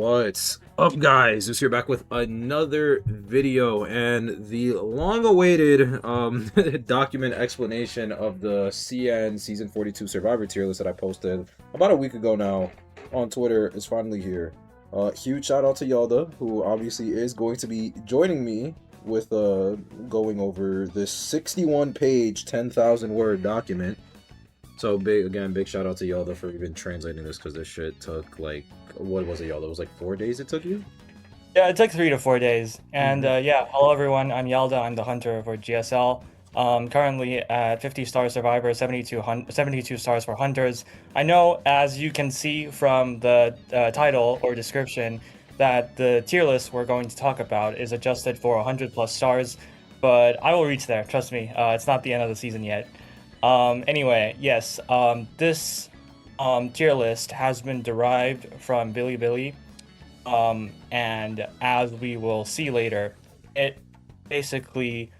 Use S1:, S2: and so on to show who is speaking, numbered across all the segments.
S1: What's up, guys? Zeus here, back with another video, and the long-awaited document explanation of the CN Season 42 Survivor tier list that I posted about a week ago now on Twitter is finally here. Huge shout out to YALDA, who obviously is going to be joining me with going over this 61-page, 10,000-word document. So big shout out to YALDA for even translating this, because this shit took like, what was it, YALDA? It was like 4 days it took you?
S2: Yeah, it took 3 to 4 days. And yeah, hello everyone, I'm YALDA, I'm the hunter for GSL. Currently at 50 star survivor, 72 stars for hunters. I know, as you can see from the title or description, that the tier list we're going to talk about is adjusted for 100 plus stars, but I will reach there, trust me. It's not the end of the season yet. Anyway, yes, this tier list has been derived from Bilibili, and as we will see later, it basically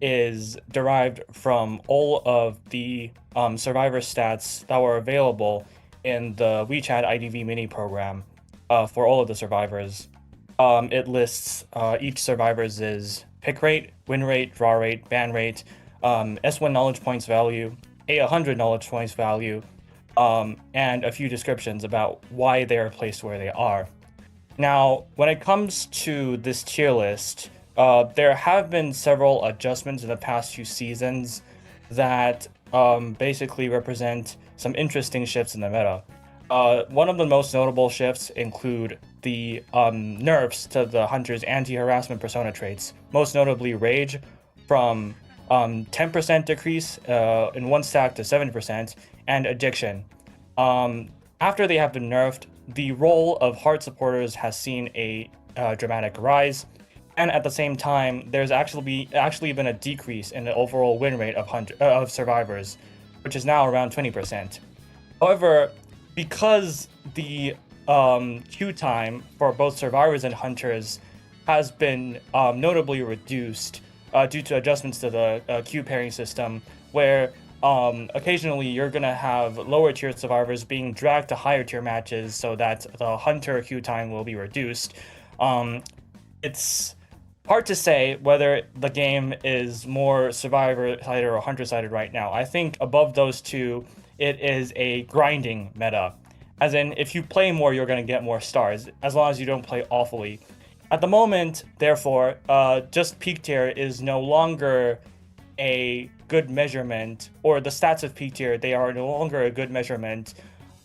S2: is derived from all of the survivor stats that were available in the WeChat IDV mini program for all of the survivors. It lists each survivor's pick rate, win rate, draw rate, ban rate, S1 knowledge points value, A100 knowledge points value, and a few descriptions about why they are placed where they are. Now, when it comes to this tier list, there have been several adjustments in the past few seasons that basically represent some interesting shifts in the meta. One of the most notable shifts include the nerfs to the hunter's anti-harassment persona traits, most notably Rage from 10% decrease in one stack to 7%, and Addiction. After they have been nerfed, the role of hard supporters has seen a dramatic rise, and at the same time, there's actually been a decrease in the overall win rate of survivors, which is now around 20%. However, because the queue time for both survivors and hunters has been notably reduced due to adjustments to the queue pairing system, where occasionally you're going to have lower tier survivors being dragged to higher tier matches so that the hunter queue time will be reduced. It's hard to say whether the game is more survivor-sided or hunter-sided right now. I think above those two, it is a grinding meta. As in, if you play more, you're going to get more stars, as long as you don't play awfully. At the moment, therefore, just peak tier is no longer a good measurement, or the stats of peak tier, they are no longer a good measurement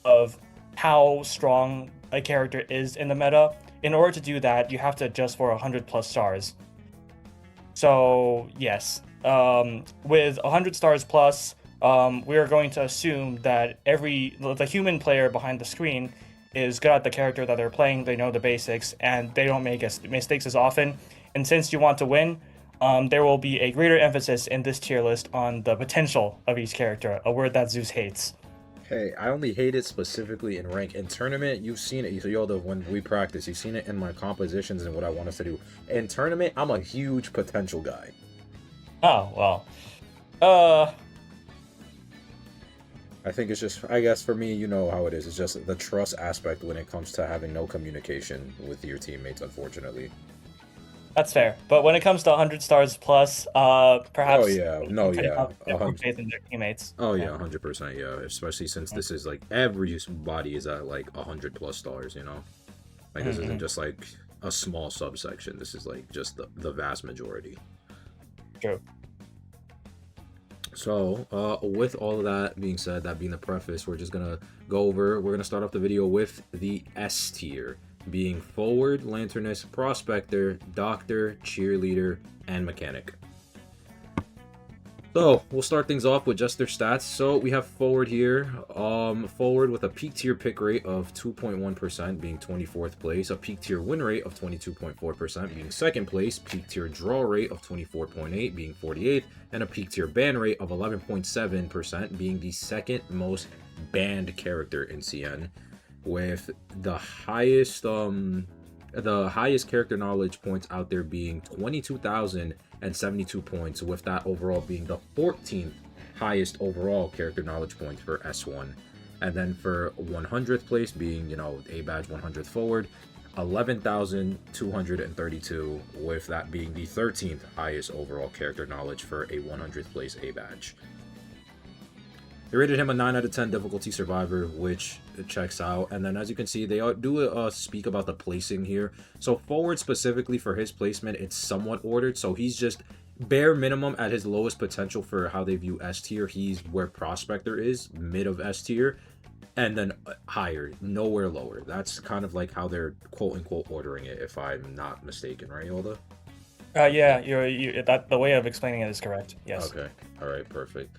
S2: of how strong a character is in the meta. In order to do that, you have to adjust for 100 plus stars. So yes, with 100 stars plus, we are going to assume that the human player behind the screen is good at the character that they're playing, they know the basics, and they don't make mistakes as often. And since you want to win, there will be a greater emphasis in this tier list on the potential of each character, a word that Zeus hates.
S1: Hey, I only hate it specifically in rank. In tournament, you've seen it. YALDA, when we practice, you've seen it in my compositions and what I want us to do. In tournament, I'm a huge potential guy.
S2: Oh, well.
S1: I think it's just, I guess for me, you know how it is. It's just the trust aspect when it comes to having no communication with your teammates, unfortunately.
S2: That's fair. But when it comes to 100 stars plus, perhaps...
S1: Oh, yeah. No, yeah.
S2: Faith in their teammates.
S1: Oh, yeah, 100%, yeah. Especially since this is, like, everybody is at, like, 100 plus stars, you know? Like, this isn't just, like, a small subsection. This is, like, just the vast majority.
S2: True.
S1: So, with all of that being said, that being the preface, we're going to start off the video with the S tier, being Forward, Lanternist, Prospector, Doctor, Cheerleader, and Mechanic. So, we'll start things off with just their stats. So, we have Forward here. Forward with a peak tier pick rate of 2.1%, being 24th place. A peak tier win rate of 22.4%, being 2nd place. Peak tier draw rate of 24.8%, being 48th. And a peak tier ban rate of 11.7%, being the second most banned character in CN, with the highest character knowledge points out there being 22,072 points, with that overall being the 14th highest overall character knowledge points for S1. And then for 100th place, being, you know, A badge 100th forward, 11,232, with that being the 13th highest overall character knowledge for a 100th place A badge. They rated him a 9 out of 10 difficulty survivor, which checks out. And then as you can see, they do speak about the placing here. So forward specifically for his placement, it's somewhat ordered. So he's just bare minimum at his lowest potential for how they view S tier. He's where Prospector is, mid of S tier, and then higher, nowhere lower. That's kind of like how they're quote unquote ordering it, if I'm not mistaken, right, YALDA?
S2: Yeah, that the way of explaining it is correct. Yes.
S1: Okay. All right. Perfect.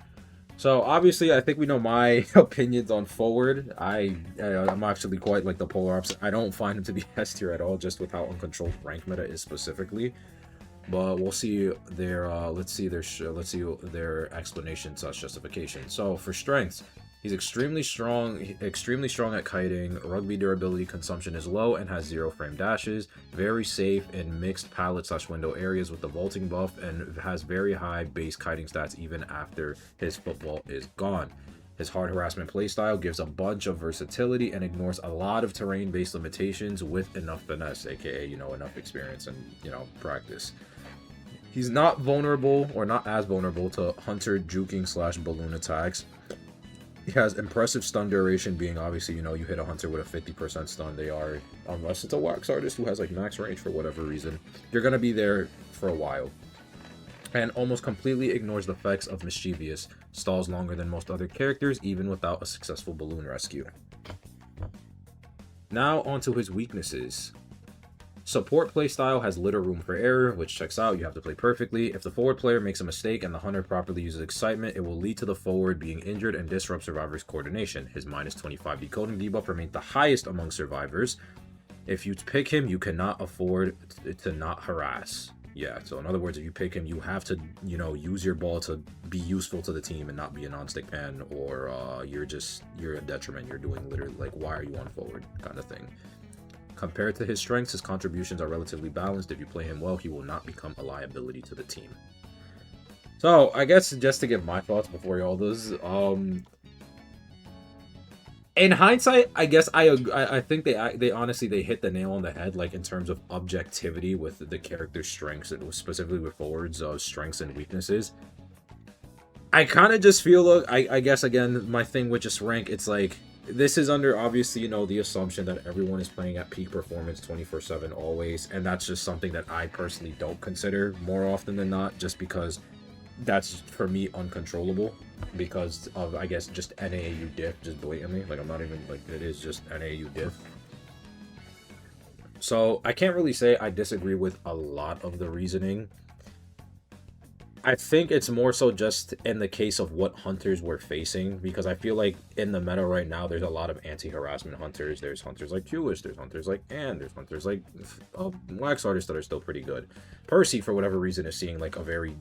S1: So obviously, I think we know my opinions on forward. I'm actually quite like the polar opposite. I don't find him to be S tier at all, just with how uncontrolled rank meta is specifically. But we'll see their let's see their explanation / justification. So for strengths, he's extremely strong at kiting. Rugby durability consumption is low and has 0 frame dashes. Very safe in mixed pallet / window areas with the vaulting buff, and has very high base kiting stats even after his football is gone. His hard harassment playstyle gives a bunch of versatility and ignores a lot of terrain-based limitations with enough finesse, aka, you know, enough experience and, you know, practice. He's not vulnerable, or not as vulnerable, to hunter juking / balloon attacks. He has impressive stun duration, being obviously, you know, you hit a hunter with a 50% stun, they are, unless it's a wax artist who has like max range for whatever reason, you're gonna be there for a while. And almost completely ignores the effects of mischievous, stalls longer than most other characters, even without a successful balloon rescue. Now onto his weaknesses. Support playstyle has little room for error, which checks out. You have to play perfectly. If the forward player makes a mistake and the hunter properly uses excitement, it will lead to the forward being injured and disrupt survivor's coordination. His -25 decoding debuff remains the highest among survivors. If you pick him, you cannot afford to not harass. Yeah, so in other words, if you pick him, you have to, you know, use your ball to be useful to the team and not be a non-stick pan, or you're a detriment. You're doing literally like, why are you on forward kind of thing. Compared to his strengths, his contributions are relatively balanced. If you play him well, he will not become a liability to the team. So, I guess just to give my thoughts before YALDA's, in hindsight, I guess I think they honestly they hit the nail on the head, like in terms of objectivity with the character's strengths, and specifically with forwards' strengths and weaknesses. I kind of just feel, I guess again, my thing with just rank, it's like, this is under, obviously, you know, the assumption that everyone is playing at peak performance 24/7 always, and that's just something that I personally don't consider more often than not, just because that's, for me, uncontrollable, because of, I guess, just NAU diff, just blatantly. Like, I'm not even, like, it is just NAU diff. So, I can't really say I disagree with a lot of the reasoning. I think it's more so just in the case of what hunters we're facing, because I feel like in the meta right now, there's a lot of anti-harassment hunters. There's hunters like Q-list, there's hunters like Ann, there's hunters like wax artists that are still pretty good. Percy, for whatever reason, is seeing like a very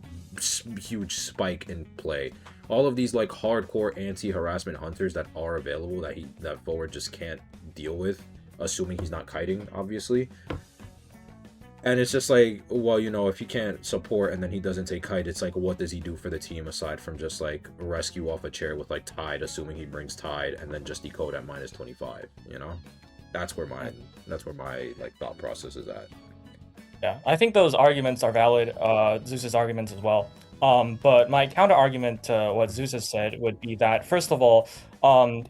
S1: huge spike in play. All of these like hardcore anti-harassment hunters that are available that forward just can't deal with, assuming he's not kiting, obviously. And it's just like, well, you know, if he can't support and then he doesn't take kite, it's like, what does he do for the team aside from just like rescue off a chair with like Tide, assuming he brings Tide, and then just decode at -25, you know? That's where my like thought process is at.
S2: Yeah, I think those arguments are valid, Zeus's arguments as well. But my counter argument to what Zeus has said would be that, first of all,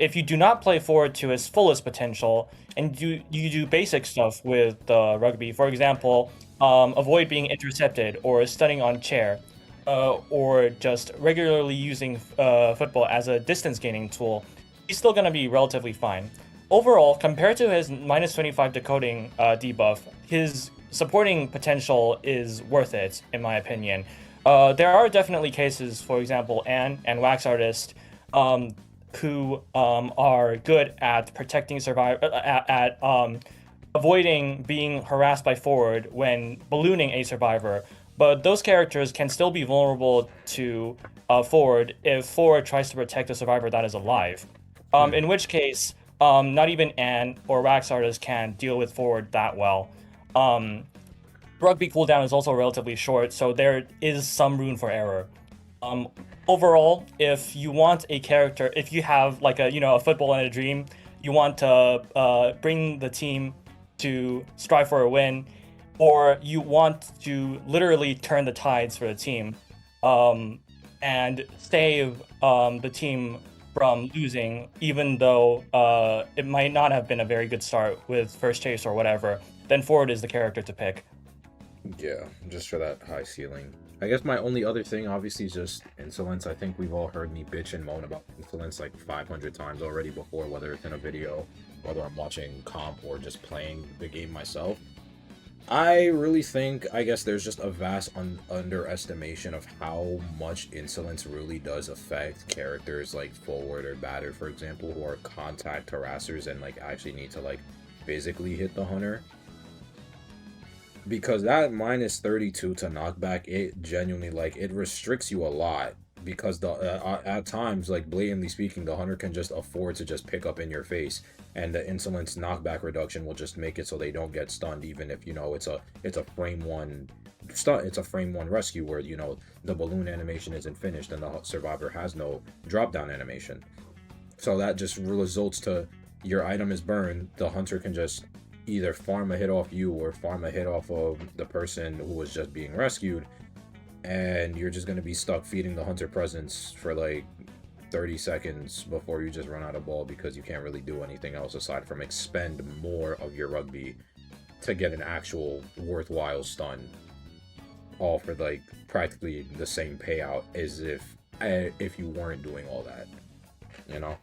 S2: if you do not play forward to his fullest potential, and you do basic stuff with rugby, for example, avoid being intercepted or stunning on chair, or just regularly using football as a distance gaining tool, he's still going to be relatively fine. Overall, compared to his -25 decoding debuff, his supporting potential is worth it, in my opinion. There are definitely cases, for example, Ann and Wax Artist, who are good at protecting at avoiding being harassed by forward when ballooning a survivor. But those characters can still be vulnerable to forward if forward tries to protect a survivor that is alive. In which case, not even Ann or Wax Artist can deal with forward that well. Rugby cooldown is also relatively short, so there is some room for error. Um, Overall, if you want a character, if you have like a football and a dream, you want to bring the team to strive for a win, or you want to literally turn the tides for the team, um, and save the team from losing, even though it might not have been a very good start with first chase or whatever, then Ford is the character to pick.
S1: Yeah, just for that high ceiling. I guess my only other thing, obviously, is just insolence. I think we've all heard me bitch and moan about insolence like 500 times already before, whether it's in a video, whether I'm watching comp or just playing the game myself. I really think, I guess, there's just a vast underestimation of how much insolence really does affect characters like forward or batter, for example, who are contact harassers and like actually need to like physically hit the hunter. Because that minus 32 to knockback, it genuinely, like, it restricts you a lot. Because the at times, like, blatantly speaking, the hunter can just afford to just pick up in your face, and the insolence knockback reduction will just make it so they don't get stunned, even if, you know, it's a frame one stun, it's a frame one rescue where, you know, the balloon animation isn't finished and the survivor has no drop down animation. So that just results to your item is burned, the hunter can just either farm a hit off you or farm a hit off of the person who was just being rescued, and you're just going to be stuck feeding the hunter presence for like 30 seconds before you just run out of ball, because you can't really do anything else aside from expend more of your rugby to get an actual worthwhile stun, all for like practically the same payout as if you weren't doing all that, you know.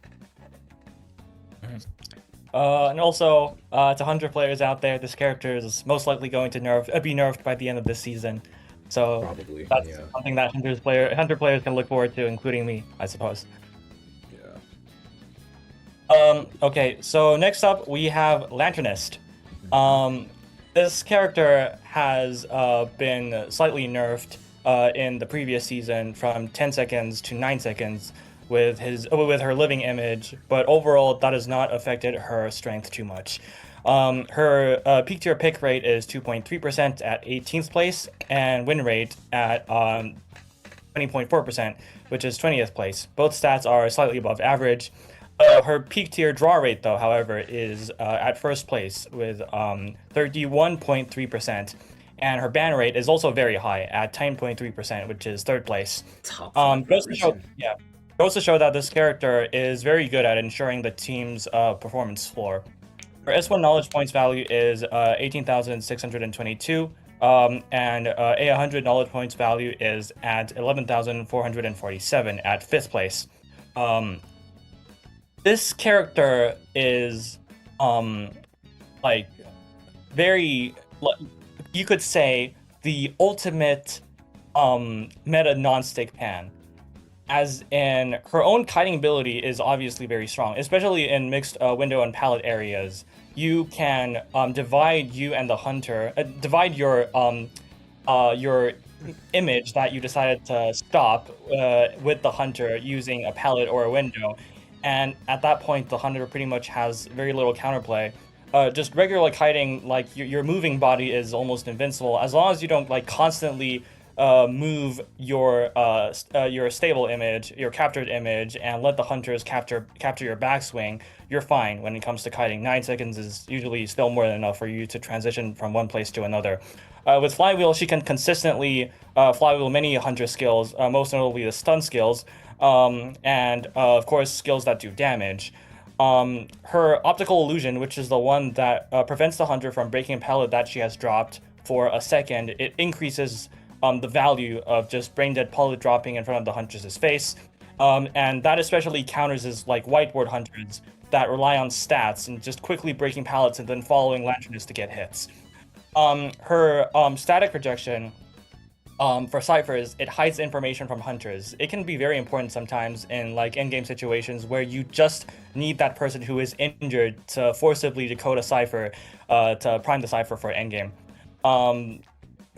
S2: And also, to 100 players out there, this character is most likely going to be nerfed by the end of this season. So
S1: Probably,
S2: that's
S1: yeah.
S2: something that 100 players can look forward to, including me, I suppose.
S1: Yeah.
S2: Okay, so next up we have Lanternist. This character has been slightly nerfed in the previous season from 10 seconds to 9 seconds with her living image, but overall that has not affected her strength too much. Her peak tier pick rate is 2.3% at 18th place, and win rate at 20.4%, which is 20th place. Both stats are slightly above average. Her peak tier draw rate, though, however, is at first place with 31.3%, and her ban rate is also very high at 10.3%, which is third place.
S1: Top 5
S2: Goes to show that this character is very good at ensuring the team's performance floor. Her S1 knowledge points value is 18,622, and a 100 knowledge points value is at 11,447 at 5th place. This character is like very, you could say, the ultimate meta non-stick pan. As in, her own kiting ability is obviously very strong, especially in mixed window and palette areas. You can divide you and the hunter, divide your image that you decided to stop with the hunter using a palette or a window, and at that point the hunter pretty much has very little counterplay. Just regular kiting, like your moving body is almost invincible as long as you don't like constantly move your stable image, your captured image, and let the hunters capture your backswing. You're fine when it comes to kiting. 9 seconds is usually still more than enough for you to transition from one place to another. With Flywheel, she can consistently flywheel many hunter skills, most notably the stun skills, and of course skills that do damage. Her optical illusion, which is the one that prevents the hunter from breaking a pallet that she has dropped for a second, it increases the value of just brain dead pallet dropping in front of the hunter's face, and that especially counters as like whiteboard hunters that rely on stats and just quickly breaking pallets and then following Lanternist to get hits. Her static projection for ciphers, it hides information from hunters. It can be very important sometimes in like in-game situations where you just need that person who is injured to forcibly decode a cipher to prime the cipher for endgame.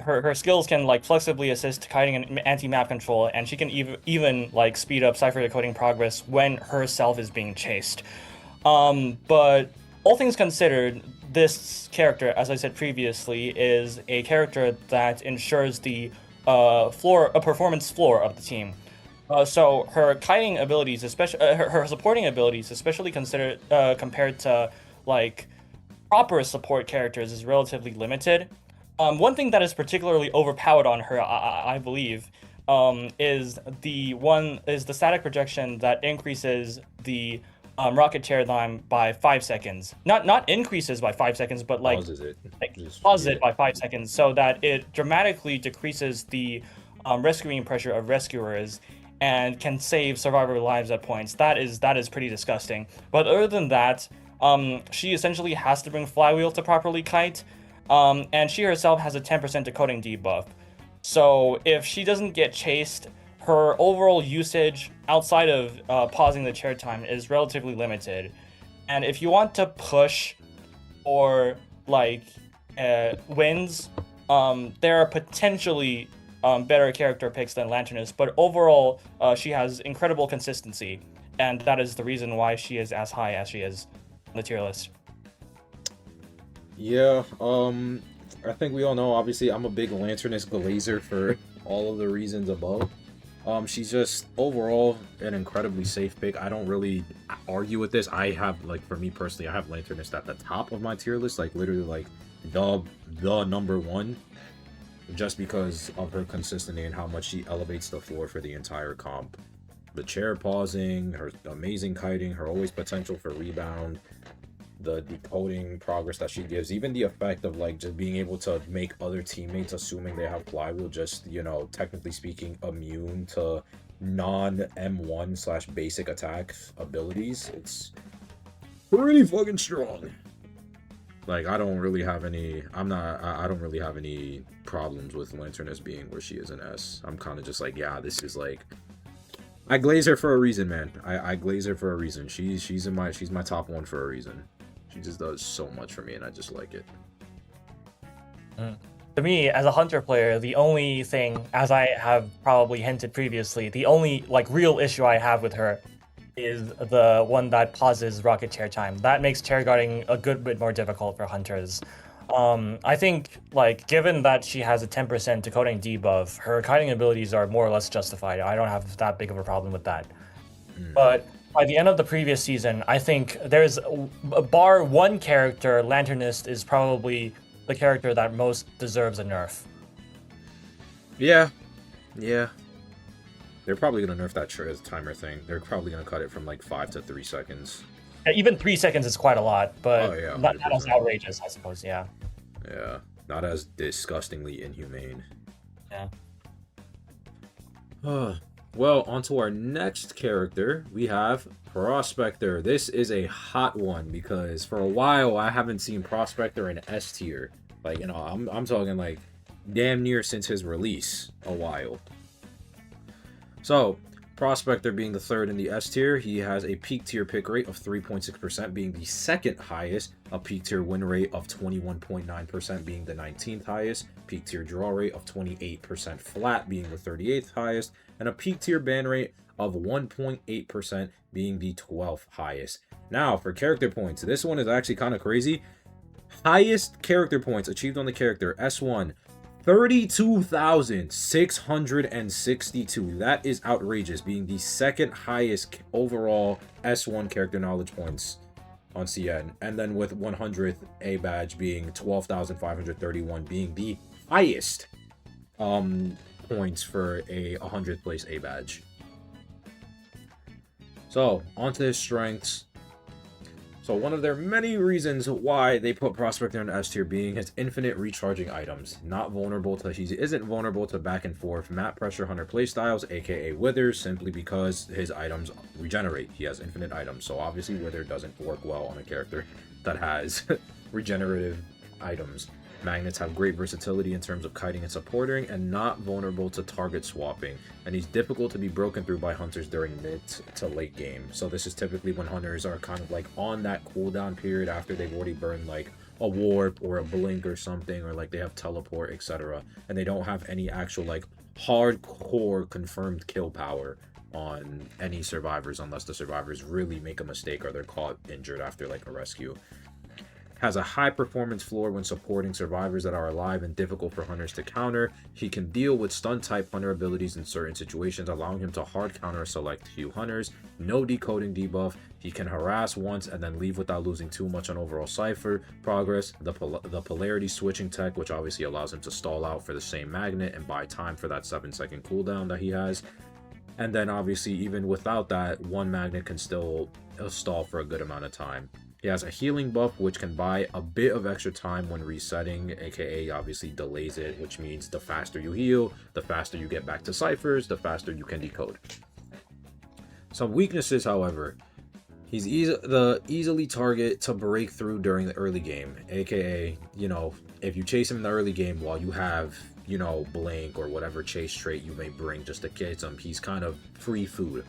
S2: Her skills can like flexibly assist kiting and anti-map control, and she can even like speed up cipher decoding progress when herself is being chased. But all things considered, this character, as I said previously, is a character that ensures the performance floor of the team. So her kiting abilities, especially her supporting abilities, especially considered compared to like proper support characters, is relatively limited. One thing that is particularly overpowered on her, I believe, is the static projection that increases the rocket chair time by 5 seconds. Not increases by 5 seconds, but
S1: Pauses it.
S2: like
S1: Just,
S2: pause
S1: yeah.
S2: it by 5 seconds, so that it dramatically decreases the rescuing pressure of rescuers and can save survivor lives at points. That is pretty disgusting. But other than that, she essentially has to bring flywheel to properly kite, and she herself has a 10% decoding debuff. So if she doesn't get chased, her overall usage outside of pausing the chair time is relatively limited. And if you want to push or like wins, there are potentially better character picks than Lanternist, but overall, she has incredible consistency, and that is the reason why she is as high as she is on the tier list.
S1: Yeah, I think we all know, obviously, I'm a big Lanternist glazer for all of the reasons above. She's just overall an incredibly safe pick. I don't really argue with this. I have, like, for me personally, I have Lanternist at the top of my tier list, like, literally, like, the number one, just because of her consistency and how much she elevates the floor for the entire comp. The chair pausing, her amazing kiting, her always potential for rebound, the decoding progress that she gives, even the effect of like just being able to make other teammates, assuming they have flywheel, just, you know, technically speaking, immune to non M1 slash basic attack abilities. It's pretty fucking strong. Like, I don't really have any, I don't really have any problems with Lanternist being where she is in S. I'm kind of just like, yeah, this is like, I glaze her for a reason, man. I glaze her for a reason. She's my top one for a reason. She just does so much for me, and I just like it.
S2: To me, as a hunter player, the only thing, as I have probably hinted previously, the only like real issue I have with her is the one that pauses rocket chair time. That makes chair guarding a good bit more difficult for hunters. I think, like, given that she has a 10% decoding debuff, her kiting abilities are more or less justified. I don't have that big of a problem with that. But by the end of the previous season, I think there's, bar one character, Lanternist is probably the character that most deserves a nerf.
S1: Yeah, yeah. They're probably gonna nerf that timer thing. They're probably gonna cut it from like 5 to 3 seconds.
S2: Even 3 seconds is quite a lot, but
S1: Oh yeah,
S2: not as
S1: 100%.
S2: outrageous, I suppose. Yeah.
S1: Yeah, not as disgustingly inhumane.
S2: Yeah.
S1: Well, on to our next character, we have Prospector. This is a hot one because for a while I haven't seen Prospector in S tier. Like, you know, I'm talking like damn near since his release, a while. So, Prospector being the third in the S tier, he has a peak tier pick rate of 3.6%, being the second highest, a peak tier win rate of 21.9%, being the 19th highest, peak tier draw rate of 28% flat, being the 38th highest, and a peak tier ban rate of 1.8%, being the 12th highest. Now, for character points, this one is actually kind of crazy. Highest character points achieved on the character, S1, 32,662. That is outrageous, being the second highest overall S1 character knowledge points on CN. And then with 100th A badge being 12,531, being the highest points for a 100th place A badge. So, onto his strengths. So one of their many reasons why they put Prospector in S tier being his infinite recharging items. He isn't vulnerable to back and forth map pressure hunter playstyles, aka Withers, simply because his items regenerate. He has infinite items, so obviously Wither doesn't work well on a character that has regenerative items. Magnets have great versatility in terms of kiting and supporting, and not vulnerable to target swapping, and he's difficult to be broken through by hunters during mid to late game. So this is typically when hunters are kind of like on that cooldown period after they've already burned like a warp or a blink or something, or like they have teleport, etc., and they don't have any actual like hardcore confirmed kill power on any survivors unless the survivors really make a mistake or they're caught injured after like a rescue. Has a high performance floor when supporting survivors that are alive and difficult for hunters to counter. He can deal with stun type hunter abilities in certain situations, allowing him to hard counter a select few hunters. No decoding debuff. He can harass once and then leave without losing too much on overall cipher progress. The polarity switching tech, which obviously allows him to stall out for the same magnet and buy time for that 7-second cooldown that he has. And then obviously even without that, one magnet can still stall for a good amount of time. He has a healing buff, which can buy a bit of extra time when resetting, aka obviously delays it, which means the faster you heal, the faster you get back to ciphers, the faster you can decode. Some weaknesses, however, he's the easily target to break through during the early game, aka, you know, if you chase him in the early game while you have, you know, blank or whatever chase trait you may bring just to catch him, he's kind of free food.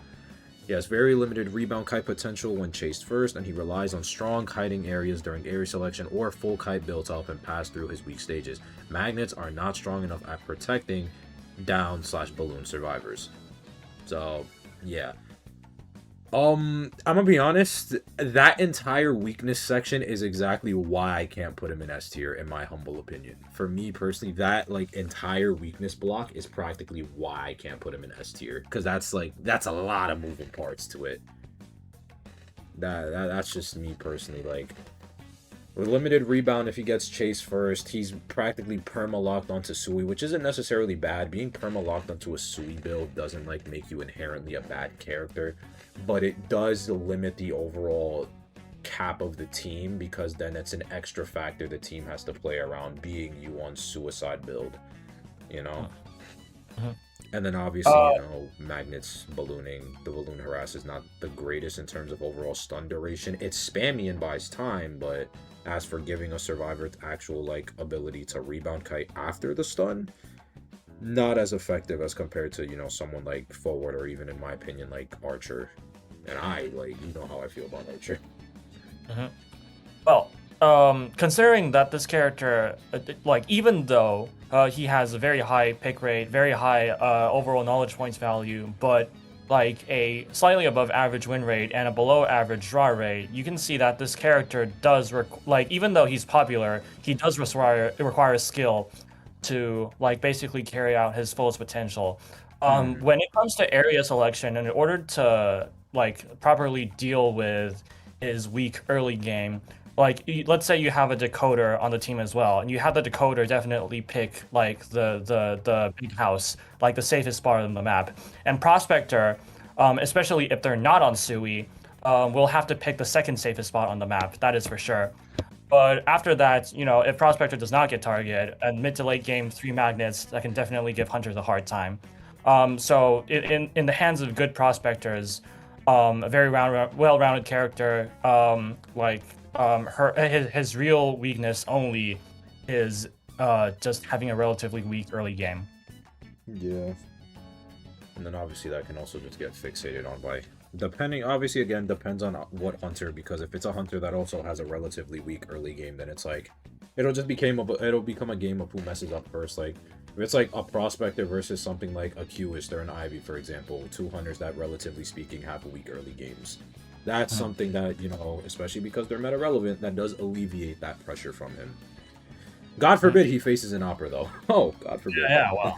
S1: He has very limited rebound kite potential when chased first, and he relies on strong kiting areas during area selection or full kite build up and pass through his weak stages. Magnets are not strong enough at protecting down/balloon survivors. So, yeah. I'm gonna be honest, that entire weakness section is exactly why I can't put him in S tier, in my humble opinion. For me personally, that like entire weakness block is practically why I can't put him in S tier, because that's a lot of moving parts to it. That's just me personally. Like, with limited rebound, if he gets chased first, he's practically perma-locked onto Sui, which isn't necessarily bad. Being perma-locked onto a Sui build doesn't like make you inherently a bad character, but it does limit the overall cap of the team, because then it's an extra factor the team has to play around, being you on suicide build, you know? And then obviously, you know, magnets ballooning, the balloon harass is not the greatest in terms of overall stun duration. It's spammy and buys time, but as for giving a survivor actual like ability to rebound kite after the stun, not as effective as compared to, you know, someone like Forward, or even in my opinion like Archer. And I like, you know how I feel about Archer.
S2: Well, considering that this character, like, even though he has a very high pick rate, very high overall knowledge points value, but like a slightly above average win rate and a below average draw rate, you can see that this character does like, even though he's popular, he does require skill to like basically carry out his fullest potential. When it comes to area selection, in order to like properly deal with his weak early game, like, let's say you have a decoder on the team as well, and you have the decoder definitely pick like the big house, like the safest spot on the map. And Prospector, especially if they're not on Sui, will have to pick the second safest spot on the map. That is for sure. But after that, you know, if Prospector does not get targeted, and mid to late game 3 magnets, that can definitely give hunters a hard time. So in the hands of good prospectors, a very well-rounded character, his real weakness only is just having a relatively weak early game.
S1: Yeah. And then obviously that can also just get fixated on by, depending, obviously again depends on what hunter, because if it's a hunter that also has a relatively weak early game, then it's like it'll become a game of who messes up first. Like if it's like a Prospector versus something like a Qist or an Ivy, for example, 2 hunters that relatively speaking have weak early games. That's something that, you know, especially because they're meta relevant, that does alleviate that pressure from him. God forbid he faces an Opera though. Oh, God forbid.
S2: Yeah, well.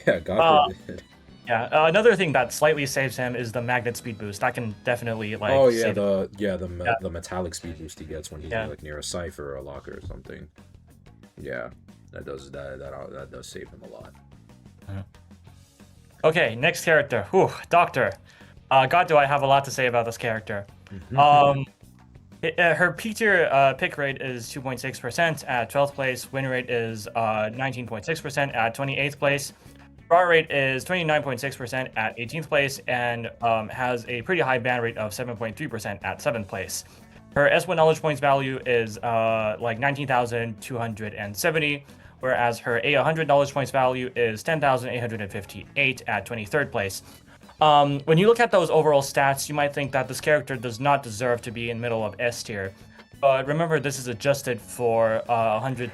S1: Yeah, God forbid.
S2: Yeah, another thing that slightly saves him is the magnet speed boost. That can definitely like.
S1: Oh yeah, the metallic speed boost he gets when he's like near a cipher or a locker or something. Yeah, that does save him a lot.
S2: Okay, next character. Whew, Doctor. God, do I have a lot to say about this character. Her peak tier pick rate is 2.6% at 12th place. Win rate is 19.6% at 28th place. Draw rate is 29.6% at 18th place, and has a pretty high ban rate of 7.3% at 7th place. Her S1 knowledge points value is like 19,270, whereas her A100 knowledge points value is 10,858 at 23rd place. When you look at those overall stats, you might think that this character does not deserve to be in middle of S tier. But remember, this is adjusted for 100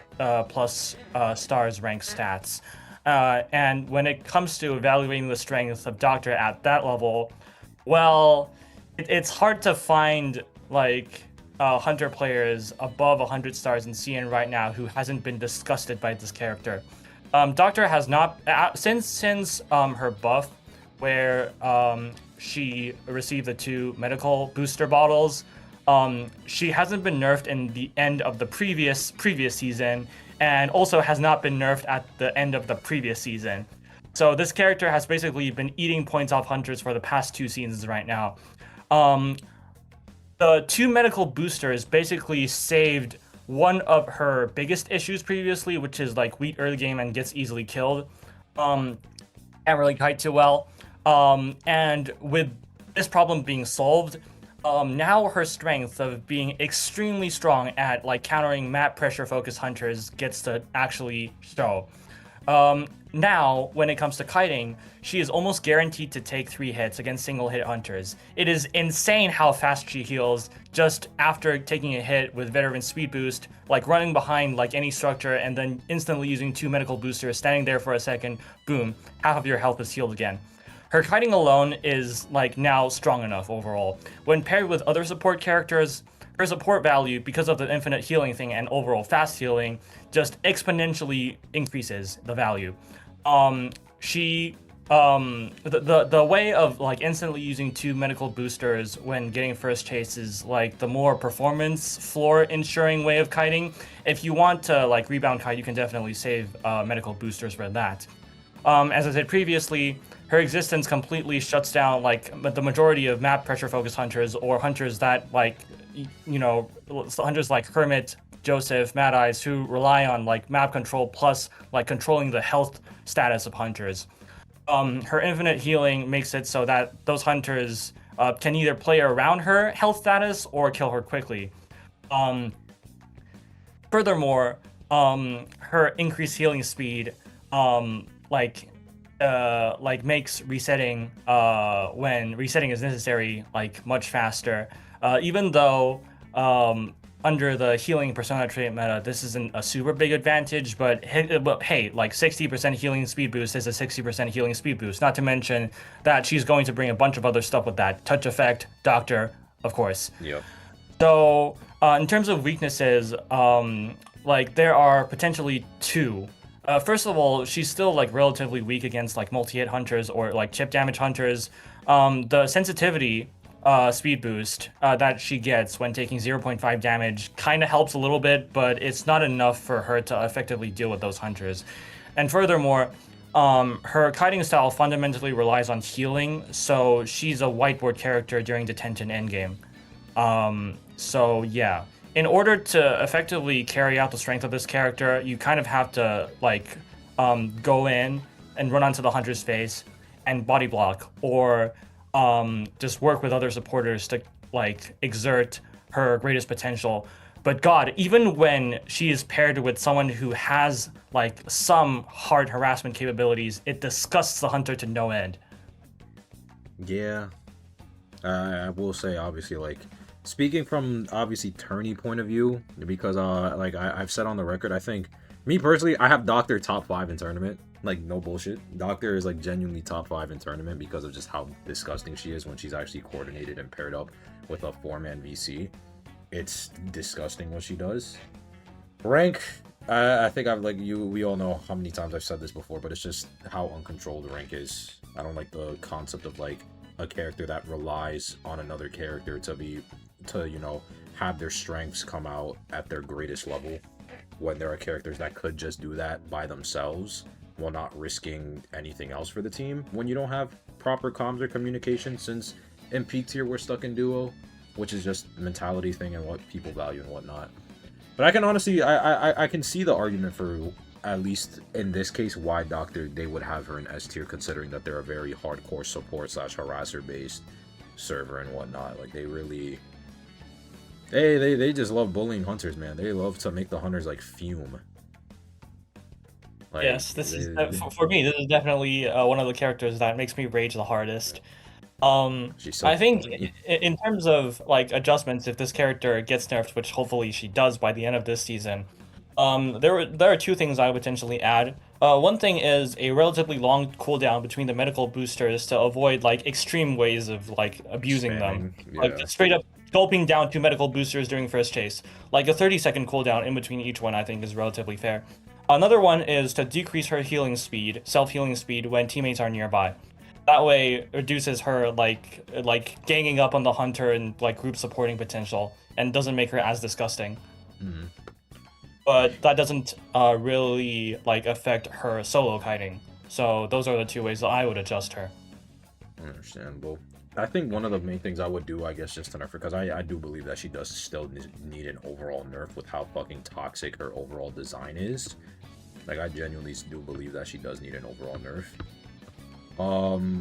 S2: plus stars rank stats. And when it comes to evaluating the strength of Doctor at that level, well, it's hard to find like hunter players above 100 stars in CN right now who hasn't been disgusted by this character. Doctor has not since her buff, where she received the 2 medical booster bottles. She hasn't been nerfed in the end of the previous season, and also has not been nerfed at the end of the previous season. So this character has basically been eating points off hunters for the past 2 seasons right now. The 2 medical boosters basically saved one of her biggest issues previously, which is like weak early game and gets easily killed. Can't really kite too well. And with this problem being solved, now her strength of being extremely strong at like countering map pressure focused hunters gets to actually show. Now, when it comes to kiting, she is almost guaranteed to take 3 hits against single hit hunters. It is insane how fast she heals just after taking a hit with veteran speed boost, like running behind like any structure and then instantly using 2 medical boosters, standing there for a second, boom, half of your health is healed again. Her kiting alone is like now strong enough overall. When paired with other support characters, her support value, because of the infinite healing thing and overall fast healing, just exponentially increases the value. The way of like instantly using 2 medical boosters when getting first chase is like the more performance floor ensuring way of kiting. If you want to like rebound kite, you can definitely save medical boosters for that. As I said previously, her existence completely shuts down like the majority of map pressure focused hunters, or hunters that like, you know, hunters like Hermit, Joseph, Mad Eyes, who rely on like map control plus like controlling the health status of hunters. Her infinite healing makes it so that those hunters can either play around her health status or kill her quickly. Furthermore, her increased healing speed makes resetting when resetting is necessary like much faster. Even though under the healing persona trait meta, this isn't a super big advantage, but hey, like 60% healing speed boost is a 60% healing speed boost. Not to mention that she's going to bring a bunch of other stuff with that. Touch effect, Doctor, of course.
S1: Yep.
S2: So in terms of weaknesses, like there are potentially 2. First of all, she's still like relatively weak against like multi-hit hunters or like chip damage hunters. The sensitivity speed boost that she gets when taking 0.5 damage kind of helps a little bit, but it's not enough for her to effectively deal with those hunters. And furthermore, her kiting style fundamentally relies on healing, so she's a whiteboard character during detention endgame. So yeah, in order to effectively carry out the strength of this character, you kind of have to like go in and run onto the hunter's face and body block, or just work with other supporters to like exert her greatest potential. But God, even when she is paired with someone who has like some hard harassment capabilities, it disgusts the hunter to no end.
S1: Yeah, I will say, obviously, like speaking from obviously tourney point of view, because like I've said on the record, I think me personally, I have Doctor top 5 in tournament. Like, no bullshit. Doctor is like genuinely top 5 in tournament because of just how disgusting she is when she's actually coordinated and paired up with a 4-man VC. It's disgusting what she does. Rank, I think I've like we all know how many times I've said this before, but it's just how uncontrolled rank is. I don't like the concept of like a character that relies on another character to you know, have their strengths come out at their greatest level, when there are characters that could just do that by themselves while not risking anything else for the team. When you don't have proper comms or communication, since in peak tier we're stuck in duo, which is just a mentality thing and what people value and whatnot. But I can honestly, I can see the argument for, at least in this case, why Doctor, they would have her in S tier, considering that they're a very hardcore support / harasser based server and whatnot. Like, they really, they just love bullying hunters, man. They love to make the hunters like fume.
S2: Like, yes, this is for me. This is definitely one of the characters that makes me rage the hardest. So I think in terms of like adjustments, if this character gets nerfed, which hopefully she does by the end of this season, there are 2 things I would potentially add. One thing is a relatively long cooldown between the medical boosters to avoid like extreme ways of like abusing them. Yeah. Like straight up gulping down 2 medical boosters during first chase. Like a 30-second cooldown in between each one, I think is relatively fair. Another one is to decrease her healing speed, self-healing speed, when teammates are nearby. That way, it reduces her like ganging up on the hunter and like group supporting potential, and doesn't make her as disgusting.
S1: Mm-hmm.
S2: But that doesn't really like affect her solo kiting. So those are the 2 ways that I would adjust her.
S1: Understandable. I think one of the main things I would do, I guess, just to nerf her, because I do believe that she does still need an overall nerf with how fucking toxic her overall design is. Like, I genuinely do believe that she does need an overall nerf.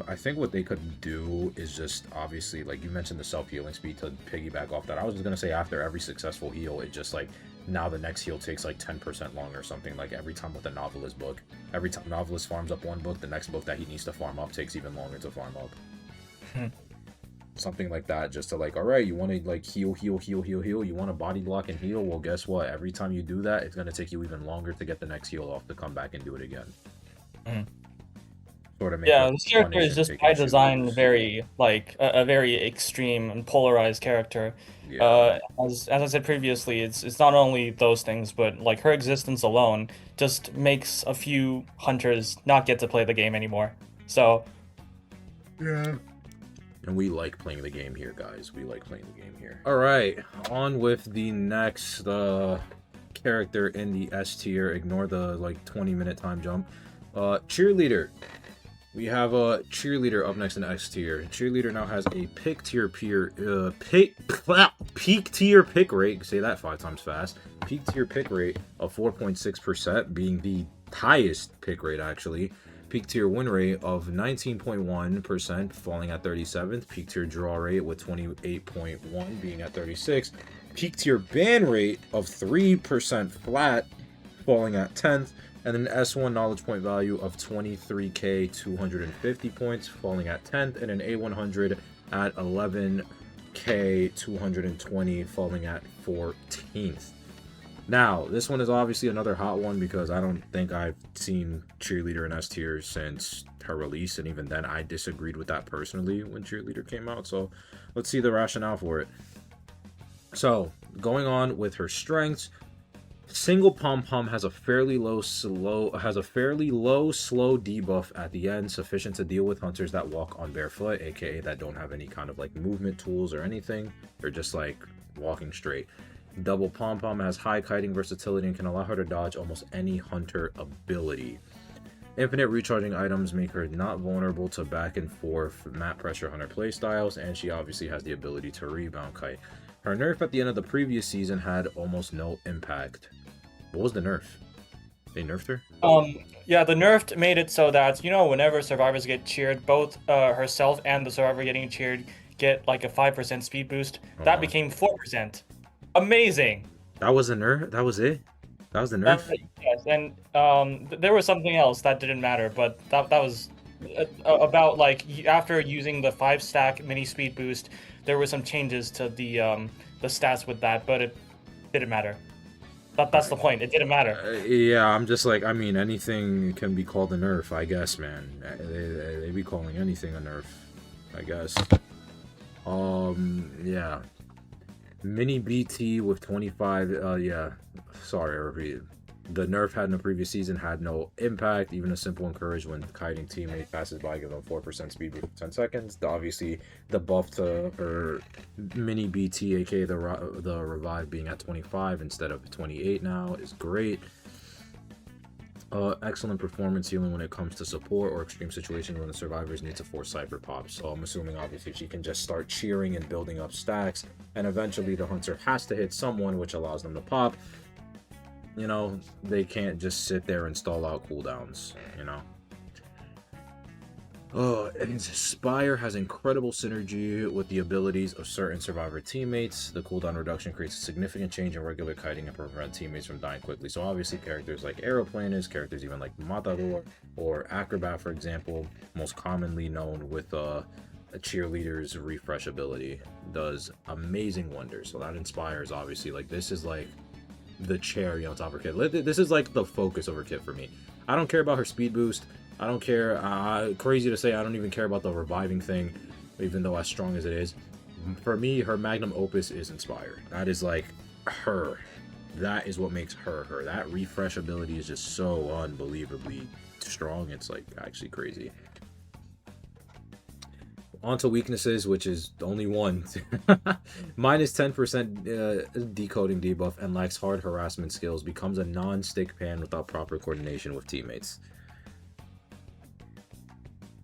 S1: I think what they could do is just, obviously, like you mentioned the self-healing speed, to piggyback off that. I was just gonna say after every successful heal, it just, like, now the next heal takes, like, 10% longer or something. Like, every time with the Novelist book. Every time Novelist farms up one book, the next book that he needs to farm up takes even longer to farm up. Something like that, just to, like, alright, you want to, like, heal, you want to body block and heal, well, guess what? Every time you do that, it's going to take you even longer to get the next heal off to come back and do it again. Sort of make
S2: this character is just by design very, like, a very extreme and polarized character. Yeah. As I said previously, it's not only those things, but, like, her existence alone just makes a few hunters not get to play the game anymore. So...
S1: yeah. And we like playing the game here, guys. We like playing the game here. Alright, on with the next character in the S tier. Ignore the, like, 20-minute time jump. Cheerleader. We have a Cheerleader up next in S tier. Cheerleader now has a peak tier pick rate. Say that 5 times fast. Peak tier pick rate of 4.6%, being the highest pick rate, actually. Peak tier win rate of 19.1%, falling at 37th. Peak tier draw rate with 28.1, being at 36th. Peak tier ban rate of 3% flat, falling at 10th. And then S1 knowledge point value of 23k 250 points, falling at 10th. And an A100 at 11k 220, falling at 14th. Now, this one is obviously another hot one because I don't think I've seen Cheerleader in S tier since her release, and even then I disagreed with that personally when Cheerleader came out. So let's see the rationale for it. So, going on with her strengths, single pom-pom has a fairly low slow debuff at the end, sufficient to deal with hunters that walk on barefoot, aka that don't have any kind of like movement tools or anything. They're just like walking straight. Double pom-pom has high kiting versatility and can allow her to dodge almost any hunter ability. Infinite recharging items make her not vulnerable to back and forth map pressure hunter playstyles, and she obviously has the ability to rebound kite. Her nerf at the end of the previous season had almost no impact. What was the nerf? They nerfed her?
S2: Yeah, the nerf made it so that, you know, whenever survivors get cheered, both herself and the survivor getting cheered get like a 5% speed boost. That became 4%. Amazing.
S1: That was a nerf? That was it? That was the nerf?
S2: Yes, and there was something else that didn't matter, but that was about, like, after using the 5-stack mini speed boost, there were some changes to the stats with that, but it didn't matter. That's the point. It didn't matter.
S1: Yeah, I'm just like, I mean, anything can be called a nerf, I guess, man. They be calling anything a nerf, I guess. Yeah. Mini BT with 25, yeah, sorry, I repeat. The nerf had in the previous season had no impact. Even a simple encourage when kiting teammate passes by, give them 4% speed for 10 seconds. Obviously, the buff to her mini BT, aka the revive, being at 25 instead of 28 now is great. Excellent performance healing when it comes to support or extreme situations when the survivors need to force cypher pops. So I'm assuming obviously she can just start cheering and building up stacks, and eventually the hunter has to hit someone, which allows them to pop. You know, they can't just sit there and stall out cooldowns, you know. Inspire has incredible synergy with the abilities of certain survivor teammates. The cooldown reduction creates a significant change in regular kiting and prevent teammates from dying quickly. So obviously characters like Aeroplanist, characters even like Matador or Acrobat, for example, most commonly known with a Cheerleader's refresh ability, does amazing wonders. So that inspires, obviously, like, this is like the cherry on top of her kit. This is like the focus of her kit for me. I don't care about her speed boost. I don't care. Crazy to say, I don't even care about the reviving thing, even though as strong as it is. for me, her magnum opus is Inspire. That is like her. That is what makes her her. That refresh ability is just so unbelievably strong. It's like actually crazy. Onto weaknesses, which is only one. Minus 10% decoding debuff and lacks hard harassment skills. Becomes a non-stick pan without proper coordination with teammates.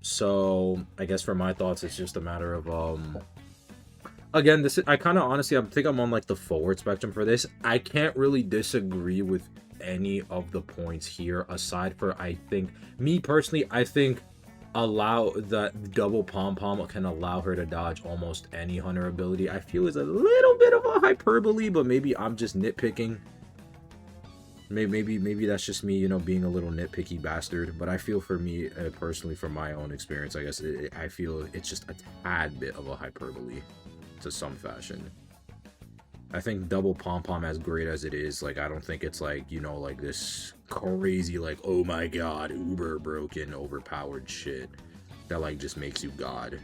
S1: So I guess for my thoughts, it's just a matter of again, this is, I kind of honestly, I think I'm on like the forward spectrum for this. I can't really disagree with any of the points here, aside for I think me personally, I think allow that double pom-pom can allow her to dodge almost any hunter ability. I feel is a little bit of a hyperbole, but maybe I'm just nitpicking. Maybe that's just me, you know, being a little nitpicky bastard. But I feel for me personally, from my own experience, I guess I feel it's just a tad bit of a hyperbole to some fashion. I think double pom-pom, as great as it is, like, I don't think it's like, you know, like this crazy, like, oh my god, uber broken, overpowered shit that like just makes you god.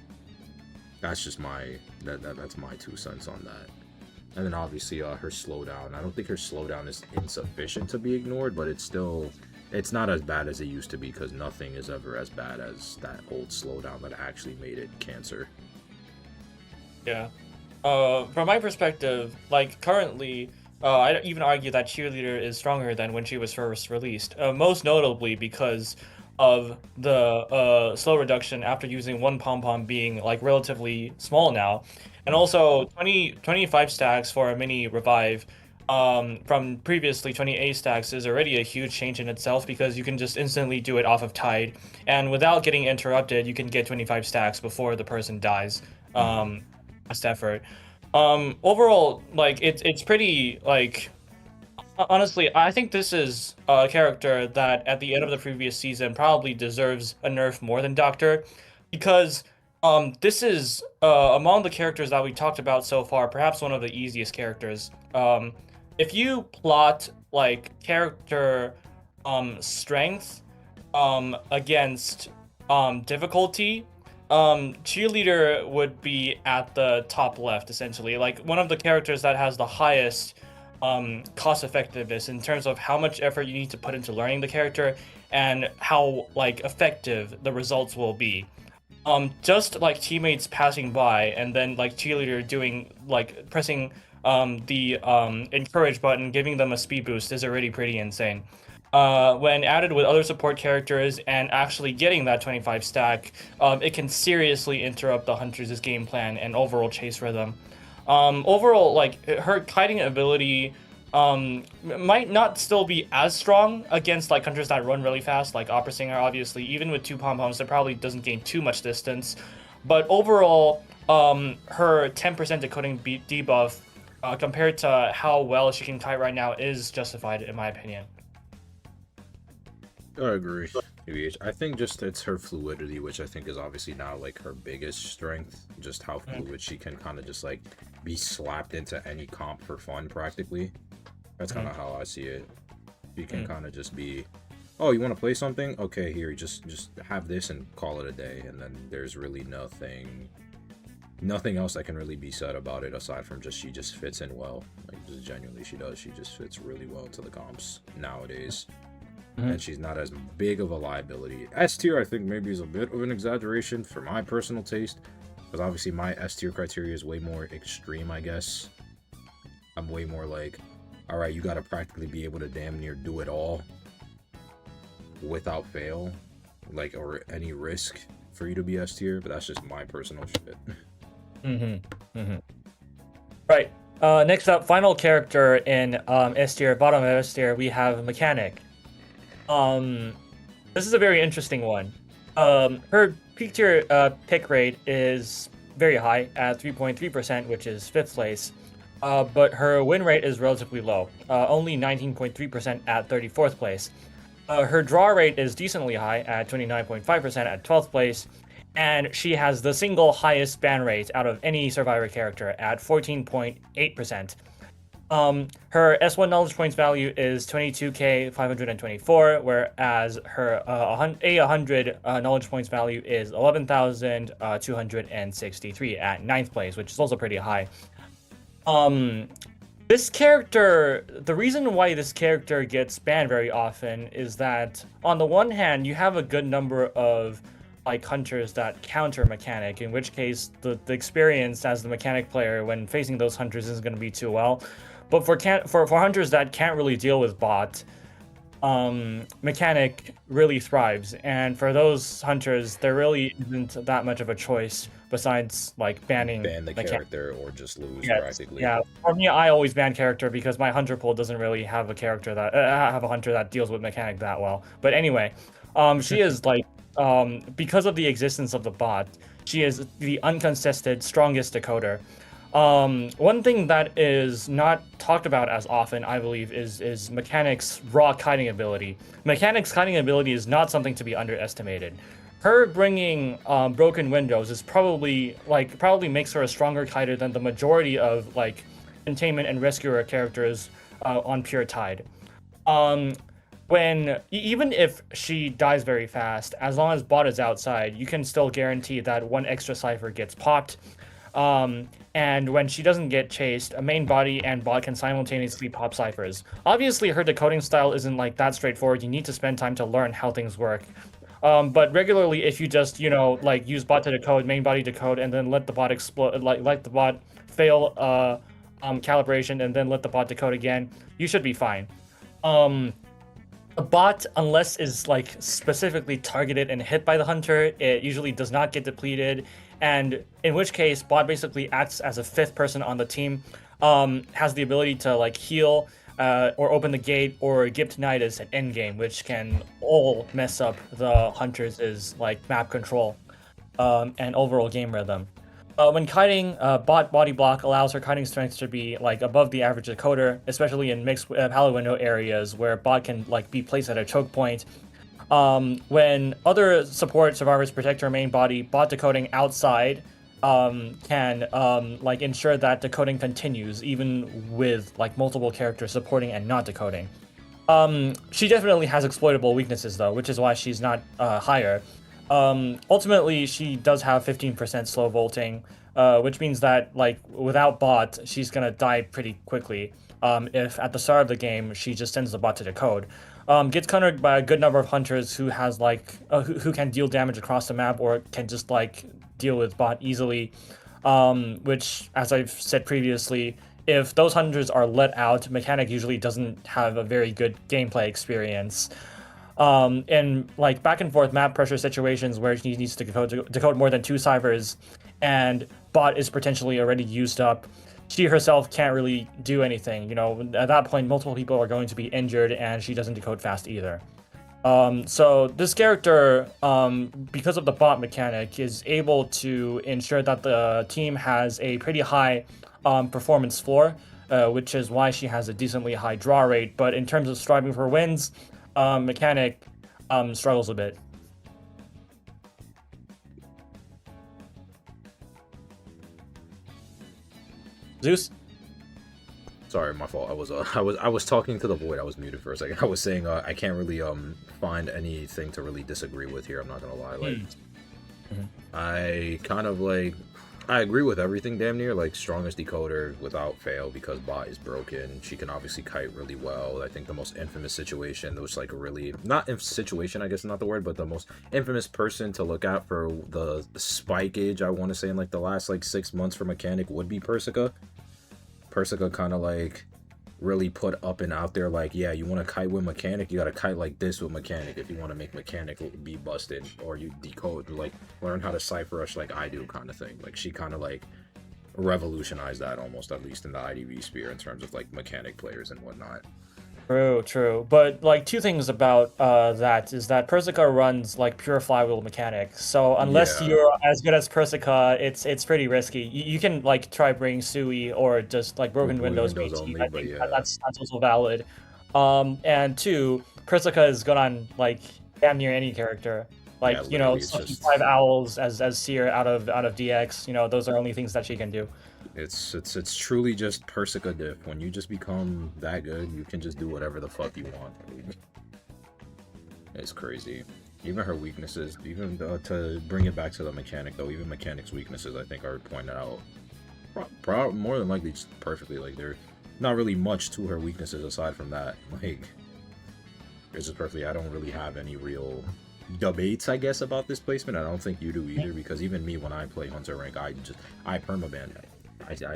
S1: That's just my that's my 2 cents on that. And then obviously her slowdown. I don't think her slowdown is insufficient to be ignored, but it's still, it's not as bad as it used to be, because nothing is ever as bad as that old slowdown that actually made it cancer.
S2: Yeah. From my perspective, like currently, I'd even argue that Cheerleader is stronger than when she was first released. Most notably because of the slow reduction after using one pom-pom being like relatively small now, and also 25 stacks for a mini revive from previously 28 stacks is already a huge change in itself, because you can just instantly do it off of Tide, and without getting interrupted, you can get 25 stacks before the person dies. Best effort. Overall, like it's pretty like. Honestly, I think this is a character that at the end of the previous season probably deserves a nerf more than Doctor, because this is among the characters that we talked about so far, perhaps one of the easiest characters. If you plot like character strength against difficulty, Cheerleader would be at the top left, essentially. Like one of the characters that has the highest cost effectiveness in terms of how much effort you need to put into learning the character and how like effective the results will be. Just like teammates passing by and then like Cheerleader doing like pressing the encourage button, giving them a speed boost is already pretty insane. When added with other support characters and actually getting that 25 stack, it can seriously interrupt the hunters' game plan and overall chase rhythm. Overall, like her kiting ability might not still be as strong against like hunters that run really fast, like Opera Singer. Obviously, even with 2 pom-poms, it probably doesn't gain too much distance. But overall, her 10% decoding debuff compared to how well she can kite right now is justified, in my opinion.
S1: I agree. I think just it's her fluidity, which I think is obviously now like her biggest strength. Just how fluid she can kind of just like be slapped into any comp for fun, practically. That's kind of how I see it. You can kind of just be, oh, you want to play something? Okay, here, just have this and call it a day. And then there's really nothing else that can really be said about it aside from just she just fits in well. Like just genuinely, she does. She just fits really well into the comps nowadays. And she's not as big of a liability. S tier, I think, maybe is a bit of an exaggeration for my personal taste, because obviously my S tier criteria is way more extreme, I guess. I'm way more like, all right, you gotta practically be able to damn near do it all without fail, like, or any risk for you to be S tier, but that's just my personal shit.
S2: Right. Next up, final character in S tier, bottom of S tier, we have Mechanic. This is a very interesting one. Her peak tier pick rate is very high at 3.3%, which is 5th place. But her win rate is relatively low, only 19.3% at 34th place. Her draw rate is decently high at 29.5% at 12th place, and she has the single highest ban rate out of any Survivor character at 14.8%. Her S1 knowledge points value is 22k 524, whereas her A100 knowledge points value is 11,263 at ninth place, which is also pretty high. This character, the reason why this character gets banned very often is that, on the one hand, you have a good number of like hunters that counter mechanic, in which case the experience as the mechanic player when facing those hunters isn't going to be too well. But for hunters that can't really deal with bot, mechanic really thrives, and for those hunters there really isn't that much of a choice besides like banning
S1: Ban the character or just lose practically.
S2: Yeah, for me, I always ban character because my hunter pool doesn't really have a character that have a hunter that deals with mechanic that well. But anyway, she is like because of the existence of the bot, she is the uncontested strongest decoder. One thing that is not talked about as often, I believe, is Mechanic's raw kiting ability. Mechanic's kiting ability is not something to be underestimated. Her bringing broken windows is probably makes her a stronger kiter than the majority of like containment and rescuer characters on pure tide. Even if she dies very fast, as long as bot is outside, you can still guarantee that one extra cipher gets popped. And when she doesn't get chased, a main body and bot can simultaneously pop ciphers. Obviously, her decoding style isn't like that straightforward. You need to spend time to learn how things work. But regularly, if you just, like use bot to decode, main body decode, and then let the bot explode, let the bot fail calibration, and then let the bot decode again, you should be fine. A bot, unless is like specifically targeted and hit by the hunter, it usually does not get depleted, and in which case bot basically acts as a fifth person on the team, has the ability to like heal or open the gate or give tinnitus at endgame, which can all mess up the hunter's like map control and overall game rhythm. When kiting, bot body block allows her kiting strength to be like above the average decoder, especially in mixed palette window areas where bot can like be placed at a choke point. When other support survivors protect her main body, bot decoding outside can like ensure that decoding continues even with like multiple characters supporting and not decoding. She definitely has exploitable weaknesses though, which is why she's not higher. Ultimately, she does have 15% slow vaulting, which means that like without bot, she's gonna die pretty quickly. If at the start of the game she just sends the bot to decode. Gets countered by a good number of hunters who has like who can deal damage across the map or can just like deal with bot easily. Which, as I've said previously, if those hunters are let out, mechanic usually doesn't have a very good gameplay experience. In like back and forth map pressure situations where he needs to decode more than 2 ciphers and bot is potentially already used up, she herself can't really do anything. At that point, multiple people are going to be injured and she doesn't decode fast either. So this character, because of the bot mechanic, is able to ensure that the team has a pretty high performance floor, which is why she has a decently high draw rate. But in terms of striving for wins, mechanic struggles a bit. Zeus?
S1: Sorry, my fault. I was talking to the void. I was muted for a second. I was saying I can't really find anything to really disagree with here. I'm not gonna lie. Like, I kind of like I agree with everything damn near, like strongest decoder without fail because bot is broken. She can obviously kite really well. I think the most infamous situation, that was like really, not situation, I guess is not the word, but the most infamous person to look at for the spike age, I want to say in like the last like 6 months for mechanic would be Persica. Persica kind of like really put up and out there like, yeah, you want to kite with mechanic, you got to kite like this with mechanic if you want to make mechanic be busted, or you decode, like learn how to cipher rush like I do kind of thing. Like she kind of like revolutionized that almost, at least in the IDV sphere, in terms of like mechanic players and whatnot.
S2: True. But like 2 things about that is that Persica runs like pure flywheel mechanics. So unless you're as good as Persica, it's pretty risky. You can like try bringing Sui or just like broken windows
S1: only,
S2: I think that's also valid. And 2, Persica is good on like damn near any character.
S1: Yeah,
S2: Like, you know,
S1: literally, it's
S2: sucking
S1: just
S2: 5 owls as Seer out of DX. You know, those are only things that she can do.
S1: it's truly just Persica diff. When you just become that good, you can just do whatever the fuck you want. It's crazy. Even her weaknesses, even to bring it back to the mechanic though, even mechanic's weaknesses I think are pointed out more than likely just perfectly. Like, they're not really much to her weaknesses aside from that. Like, it's just perfectly. I don't really have any real debates, I guess, about this placement. I don't think you do either, because even me, when I play Hunter rank, I permaban it.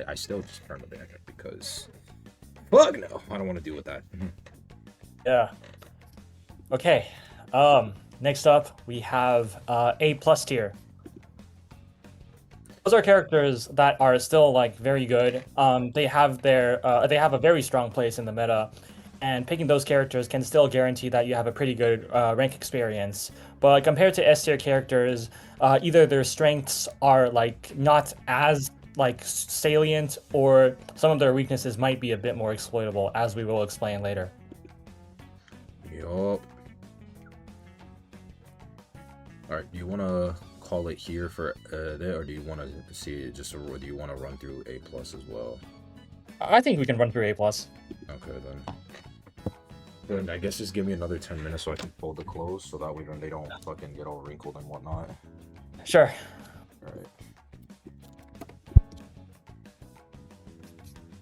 S1: I still just permaban it because fuck no, I don't want to deal with that.
S2: Yeah. Okay. Next up we have A+ tier. Those are characters that are still like very good. They have a very strong place in the meta, and picking those characters can still guarantee that you have a pretty good rank experience. But like, compared to S tier characters, either their strengths are like not as like salient, or some of their weaknesses might be a bit more exploitable, as we will explain later.
S1: Yup. Alright, do you want to call it here for there, or do you want to see it just, or do you want to run through A+ as well?
S2: I think we can run through A+.
S1: Okay, then I guess just give me another 10 minutes so I can fold the clothes, so that way then they don't fucking get all wrinkled and whatnot.
S2: Sure.
S1: Alright.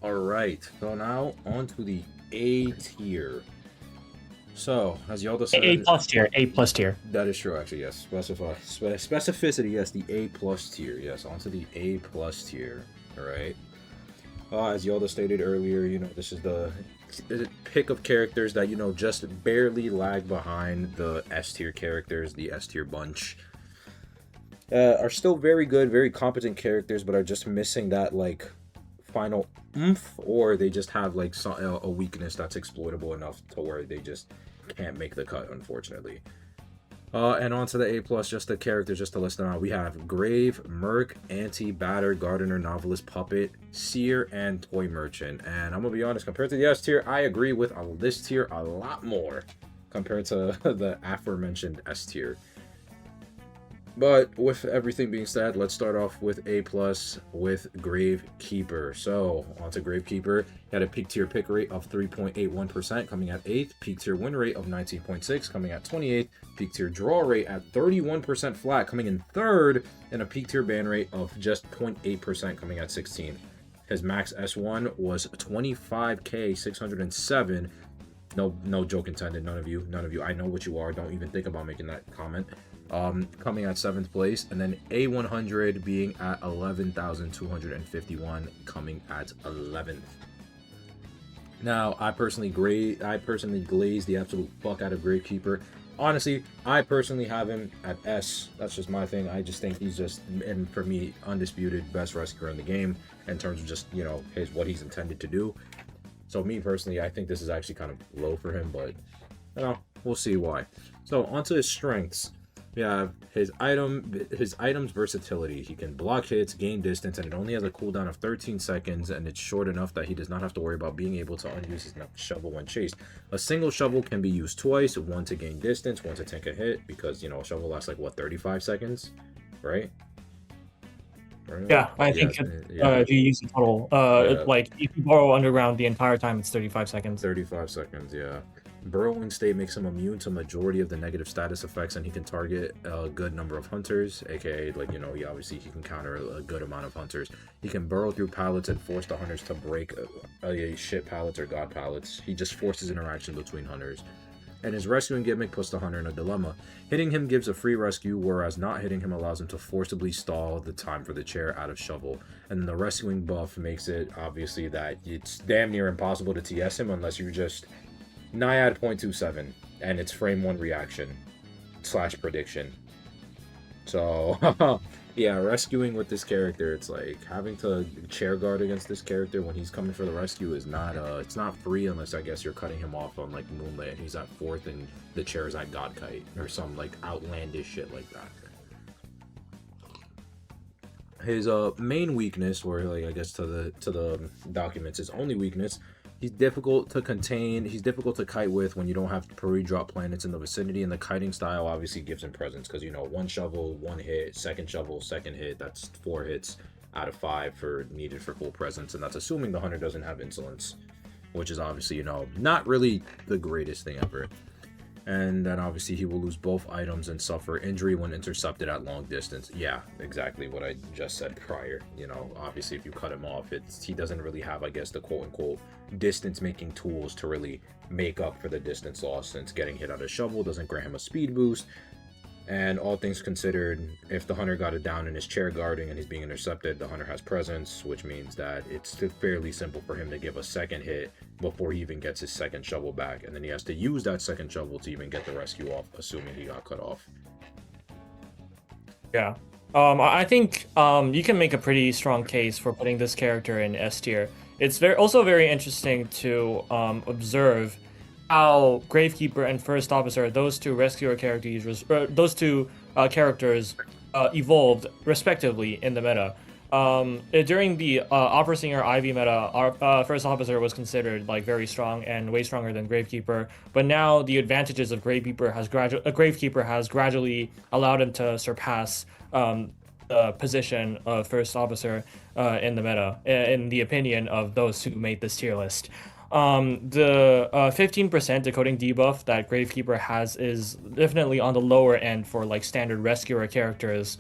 S1: Alright, so now on to the A tier. So, as y'all said,
S2: A+ tier. A+ tier.
S1: that is true, actually, yes. Specificity, yes, the A+ tier, yes, onto the A+ tier, alright? As Yalda stated earlier, you know, this is the pick of characters that, you know, just barely lag behind the S tier characters, the S tier bunch. Are still very good, very competent characters, but are just missing that, like, final oomph, or they just have, like, a weakness that's exploitable enough to where they just can't make the cut, unfortunately. And on to the A+, just the characters, just to list them out. We have Grave, Merc, Anti, Batter, Gardener, Novelist, Puppet, Seer, and Toy Merchant. And I'm gonna be honest, compared to the S tier, I agree with this tier a lot more compared to the aforementioned S tier. But with everything being said, let's start off with A+ with Gravekeeper. So, onto Gravekeeper. Had a peak tier pick rate of 3.81%, coming at 8th. Peak tier win rate of 19.6, coming at 28th. Peak tier draw rate at 31% flat, coming in 3rd. And a peak tier ban rate of just 0.8%, coming at 16th. His max S1 was 25k607. No joke intended. None of you. I know what you are. Don't even think about making that comment. Coming at 7th place, and then A100 being at 11,251, coming at 11th. Now, I personally glaze the absolute fuck out of Gravekeeper. Honestly, I personally have him at S. That's just my thing. I just think he's just, and for me, undisputed best rescuer in the game in terms of just, you know, what he's intended to do. So me personally, I think this is actually kind of low for him, but you know, we'll see why. So onto his strengths. We have his item's versatility. He can block hits, gain distance, and it only has a cooldown of 13 seconds, and it's short enough that he does not have to worry about being able to unuse his shovel when chased. A single shovel can be used twice, one to gain distance, one to tank a hit, because, you know, a shovel lasts like, what, 35 seconds? Right?
S2: Yeah, I think if you use the total, like if you borrow underground the entire time, it's 35 seconds.
S1: 35 seconds, yeah. Burrowing state makes him immune to majority of the negative status effects, and he can target a good number of hunters, aka, like, you know, he can counter a good amount of hunters. He can burrow through pallets and force the hunters to break shit pallets or god pallets. He just forces interaction between hunters. And his rescuing gimmick puts the hunter in a dilemma. Hitting him gives a free rescue, whereas not hitting him allows him to forcibly stall the time for the chair out of shovel. And the rescuing buff makes it obviously that it's damn near impossible to TS him unless you just Naiad 0.27, and it's frame 1 reaction / prediction. So yeah, rescuing with this character, it's like having to chair guard against this character when he's coming for the rescue is not it's not free, unless I guess you're cutting him off on like Moonlit and he's at 4th and the chair is at Godkite or some like outlandish shit like that. His main weakness, or like I guess to the documents, his only weakness He's difficult to contain. He's difficult to kite with when you don't have pre-drop planets in the vicinity. And the kiting style obviously gives him presence because, you know, one shovel, one hit, second shovel, second hit. That's 4 hits out of 5 for needed for full presence. And that's assuming the hunter doesn't have insolence, which is obviously, you know, not really the greatest thing ever. And then obviously he will lose both items and suffer injury when intercepted at long distance. Yeah, exactly what I just said prior. You know, obviously if you cut him off, he doesn't really have, I guess, the quote-unquote distance making tools to really make up for the distance loss, since getting hit out of shovel doesn't grant him a speed boost. And all things considered, if the hunter got it down in his chair guarding and he's being intercepted, the hunter has presence, which means that it's fairly simple for him to give a second hit before he even gets his second shovel back. And then he has to use that second shovel to even get the rescue off, assuming he got cut off.
S2: Yeah. I think you can make a pretty strong case for putting this character in S tier. It's also very interesting to observe how Gravekeeper and First Officer, those two rescuer characters, evolved respectively in the meta. During the Opera Singer Ivy meta, our First Officer was considered like very strong and way stronger than Gravekeeper. But now the advantages of Gravekeeper has gradually allowed him to surpass the position of First Officer in the meta, in the opinion of those who made this tier list. The 15% decoding debuff that Gravekeeper has is definitely on the lower end for like standard rescuer characters.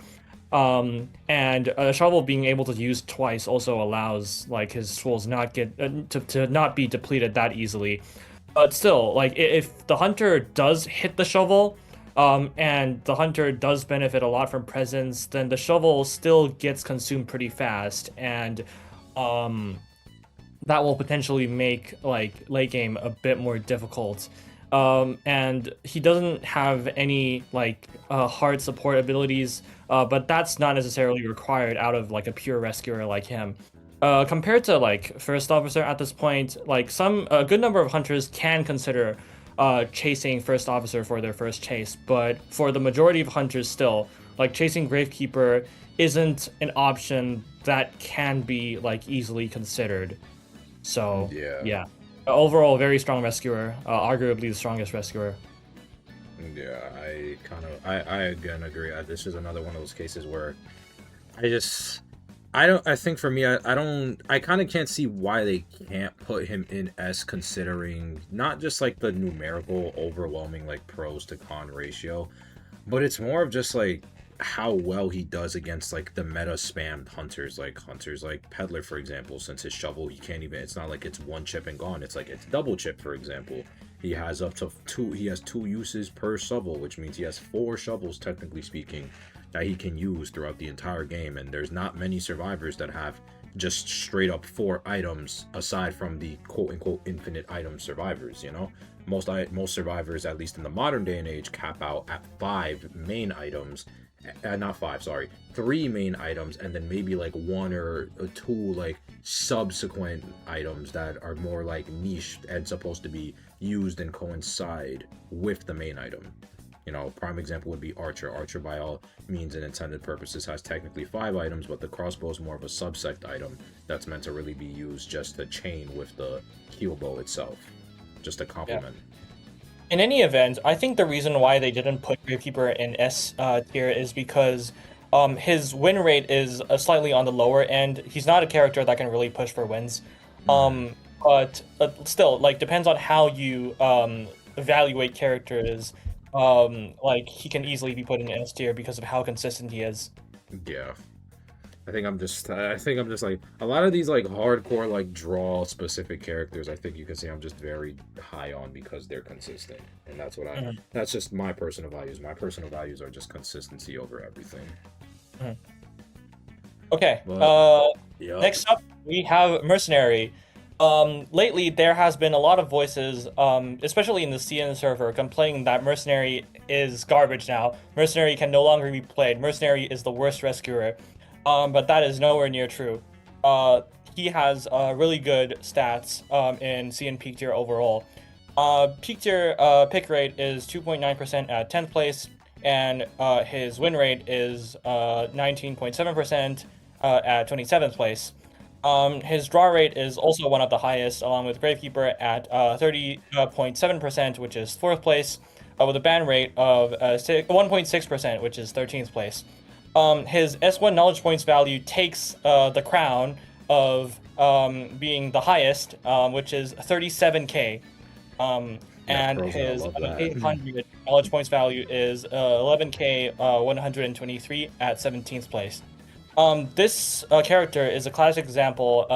S2: And Shovel being able to use twice also allows like his souls not get to not be depleted that easily. But still, like if the hunter does hit the shovel, and the hunter does benefit a lot from presence, then the shovel still gets consumed pretty fast, and that will potentially make like late game a bit more difficult. And he doesn't have any like hard support abilities, but that's not necessarily required out of like a pure rescuer like him. Compared to like First Officer at this point, like a good number of hunters can consider chasing First Officer for their first chase, but for the majority of hunters still, like chasing Gravekeeper isn't an option that can be like easily considered. So yeah. Overall, very strong rescuer, arguably the strongest rescuer.
S1: Yeah, I again agree. This is another one of those cases where I think for me, I kind of can't see why they can't put him in S, considering not just like the numerical overwhelming like pros to con ratio, but it's more of just like how well he does against like the meta spammed hunters like Peddler, for example. Since his shovel, he can't even, it's not like it's one chip and gone, it's like it's double chip, for example. He has up to two uses per shovel, which means he has 4 shovels technically speaking that he can use throughout the entire game. And there's not many survivors that have just straight up 4 items aside from the quote-unquote infinite item survivors. You know, most survivors, at least in the modern day and age, cap out at 5 main items. Not 5, sorry, 3 main items, and then maybe like 1 or 2 like subsequent items that are more like niche and supposed to be used and coincide with the main item. You know, prime example would be Archer. Archer, by all means and intended purposes, has technically 5 items, but the crossbow is more of a subsect item that's meant to really be used just to chain with the heal bow itself, just to complement.
S2: Yeah. In any event, I think the reason why they didn't put Gravekeeper in S tier is because his win rate is slightly on the lower end. He's not a character that can really push for wins. But still, like, depends on how you evaluate characters. Like, he can easily be put in S tier because of how consistent he is.
S1: Yeah. I think I'm just like, a lot of these like hardcore like draw specific characters, I think you can say I'm just very high on because they're consistent, and that's what that's just my personal values. My personal values are just consistency over everything.
S2: Okay. Next up we have Mercenary. Lately there has been a lot of voices, especially in the CN server, complaining that Mercenary is garbage now. Mercenary can no longer be played. Mercenary is the worst rescuer. But that is nowhere near true. He has really good stats in CN peak tier overall. Peak tier pick rate is 2.9% at 10th place, and his win rate is 19.7% at 27th place. His draw rate is also one of the highest, along with Gravekeeper at 30.7%, which is 4th place, with a ban rate of 1.6%, which is 13th place. His S1 knowledge points value takes the crown of being the highest, which is 37k.
S1: Yeah,
S2: And
S1: pros gonna
S2: his
S1: love that.
S2: 800 knowledge points value is 11k 123 at 17th place. This character is a classic example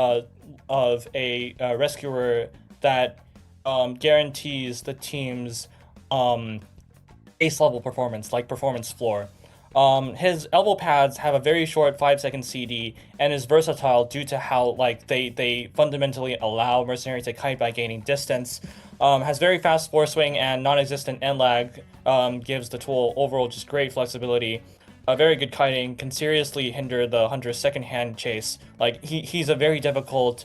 S2: of a rescuer that guarantees the team's base level performance, like performance floor. His elbow pads have a very short 5-second CD and is versatile due to how like they fundamentally allow Mercenary to kite by gaining distance. Has very fast floor swing and non-existent end lag. Gives the tool overall just great flexibility. Very good kiting, can seriously hinder the hunter's second hand chase. Like he's a very difficult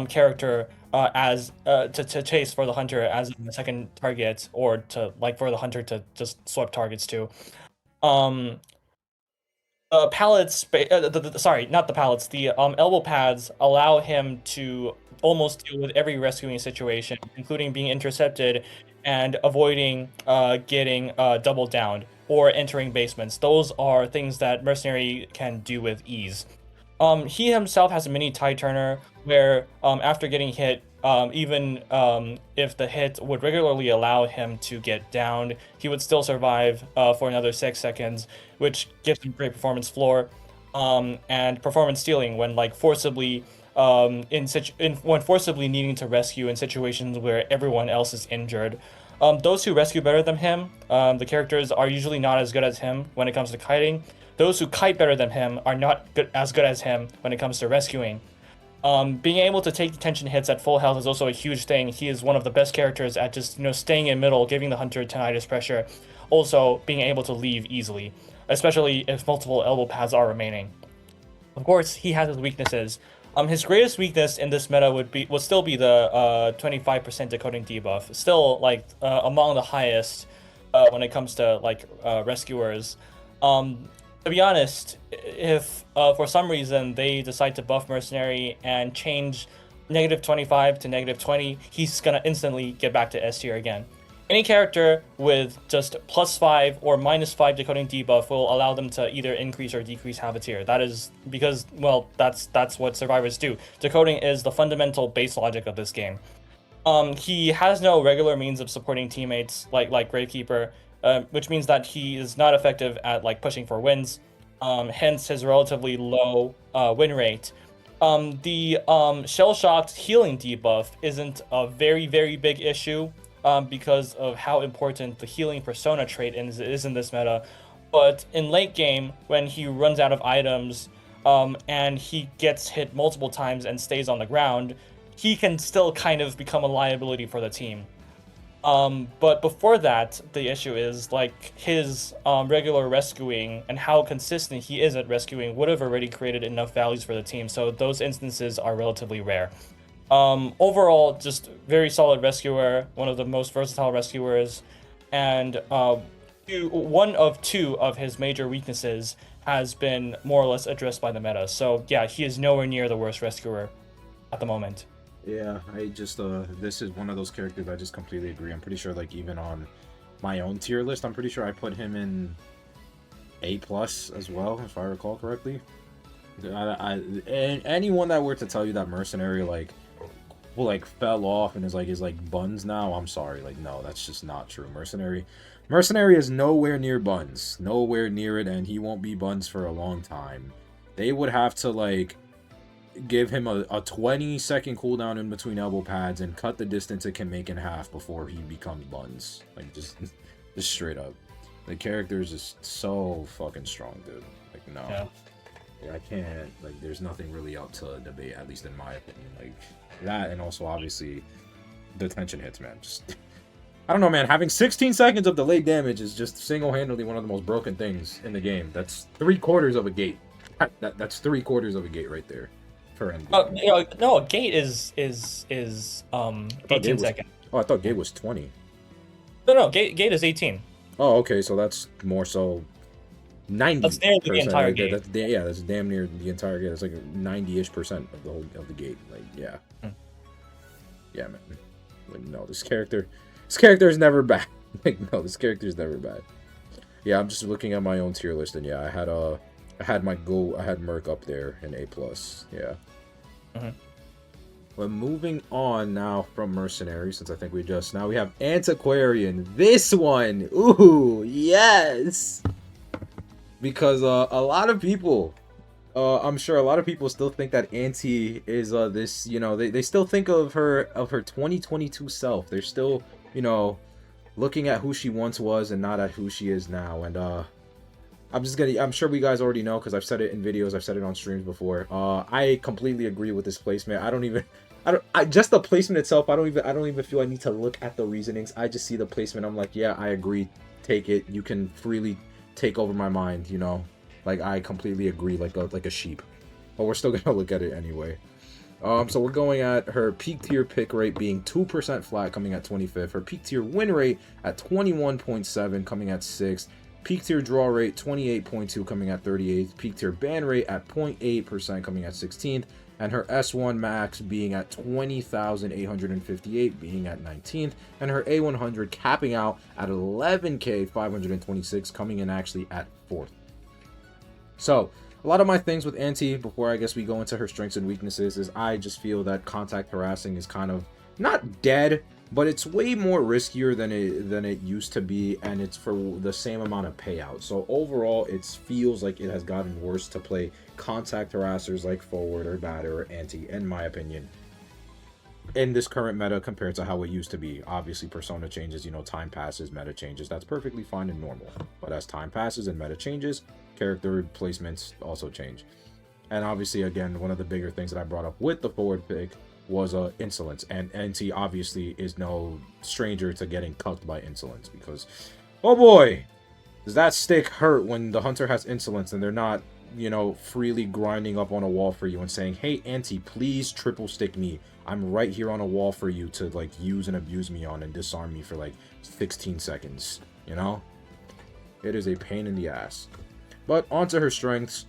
S2: character as to chase for the hunter as a second target, or to like for the hunter to just swipe targets to. Um, sorry, not the pallets. The elbow pads allow him to almost deal with every rescuing situation, including being intercepted and avoiding getting double downed or entering basements. Those are things that Mercenary can do with ease. He himself has a mini tide turner where, after getting hit, even if the hit would regularly allow him to get downed, he would still survive for another 6 seconds, which gives him great performance floor, and performance stealing when like forcibly when forcibly needing to rescue in situations where everyone else is injured. Those who rescue better than him, the characters are usually not as good as him when it comes to kiting. Those who kite better than him are not as good as him when it comes to rescuing. Being able to take detention hits at full health is also a huge thing. He is one of the best characters at just staying in middle, giving the hunter tinnitus pressure. Also, being able to leave easily, especially if multiple elbow pads are remaining. Of course, he has his weaknesses. His greatest weakness in this meta would still be the 25% decoding debuff. Still, like among the highest when it comes to like rescuers. To be honest, if for some reason they decide to buff Mercenary and change -25 to -20, he's gonna instantly get back to S tier again. Any character with just +5 or -5 decoding debuff will allow them to either increase or decrease half a tier. That is because, well, that's what survivors do. Decoding is the fundamental base logic of this game. He has no regular means of supporting teammates like Gravekeeper, which means that he is not effective at like pushing for wins. Hence his relatively low win rate. The shell-shocked healing debuff isn't a very big issue because of how important the healing persona trait is in this meta. But in late game, when he runs out of items and he gets hit multiple times and stays on the ground, he can still kind of become a liability for the team. But before that, the issue is like his regular rescuing and how consistent he is at rescuing would have already created enough values for the team, so those instances are relatively rare. Overall, just very solid rescuer, one of the most versatile rescuers, and one of two of his major weaknesses has been more or less addressed by the meta. So yeah, he is nowhere near the worst rescuer at the moment.
S1: Yeah, I just this is one of those characters I just completely agree. I'm pretty sure like even on my own tier list, I'm pretty sure I put him in A+ as well, if I recall correctly. Anyone that were to tell you that Mercenary like fell off and is like buns now, I'm sorry. Like no, that's just not true. Mercenary is nowhere near buns. Nowhere near it, and he won't be buns for a long time. They would have to like give him a 20-second cooldown in between elbow pads and cut the distance it can make in half before he becomes buns. Like just straight up. The character is just so fucking strong, dude. Like no. Yeah. I can't, like, there's nothing really up to debate, at least in my opinion. Like that, and also obviously the tension hits, man. Just I don't know, man. Having 16 seconds of delayed damage is just single-handedly one of the most broken things in the game. That's 3/4 of a gate. That's 3/4 of a gate right there. For
S2: no, gate is 18 seconds.
S1: Oh, I thought gate was 20.
S2: No, gate is 18.
S1: Oh, okay, so that's more so
S2: That's nearly the
S1: 90%.
S2: entire
S1: Like
S2: game.
S1: yeah, that's damn near the entire game. It's like 90-ish% of the whole of the game. Like yeah, yeah, man. Like no, this character is never bad. Like no, this character is never bad. Yeah, I'm just looking at my own tier list, and yeah, I had Merc up there in A+. Yeah. But moving on now from Mercenary, since I think now we have Antiquarian. This one, ooh, yes, because a lot of people, I'm sure a lot of people still think that Anti is this, they still think of her 2022 self. They're still, looking at who she once was and not at who she is now. And I'm sure we guys already know because I've said it in videos, I've said it on streams before. I completely agree with this placement. Just the placement itself, I don't even feel I need to look at the reasonings. I just see the placement. I'm like, yeah, I agree. Take it. You can freely take over my mind, Like I completely agree, like a sheep. But we're still gonna look at it anyway. So we're going at her peak tier pick rate being 2% flat, coming at 25th. Her peak tier win rate at 21.7, coming at 6th. Peak tier draw rate 28.2, coming at 38th. Peak tier ban rate at 0.8%, coming at 16th. And her S1 max being at 20,858, being at 19th. And her A100 capping out at 11K526, coming in actually at 4th. So a lot of my things with Anti, before I guess we go into her strengths and weaknesses, is I just feel that contact harassing is kind of not dead, but it's way more riskier than it used to be, and it's for the same amount of payout. So overall, it feels like it has gotten worse to play contact harassers like forward or batter or Anti, in my opinion, in this current meta compared to how it used to be. Obviously, persona changes, time passes, meta changes. That's perfectly fine and normal. But as time passes and meta changes, character placements also change. And obviously, again, one of the bigger things that I brought up with the forward pick was insolence, and NT obviously is no stranger to getting cucked by insolence, because oh boy, does that stick hurt when the hunter has insolence and they're not freely grinding up on a wall for you and saying, hey Anti, please triple stick me, I'm right here on a wall for you to like use and abuse me on and disarm me for like 16 seconds. It is a pain in the ass. But onto her strengths.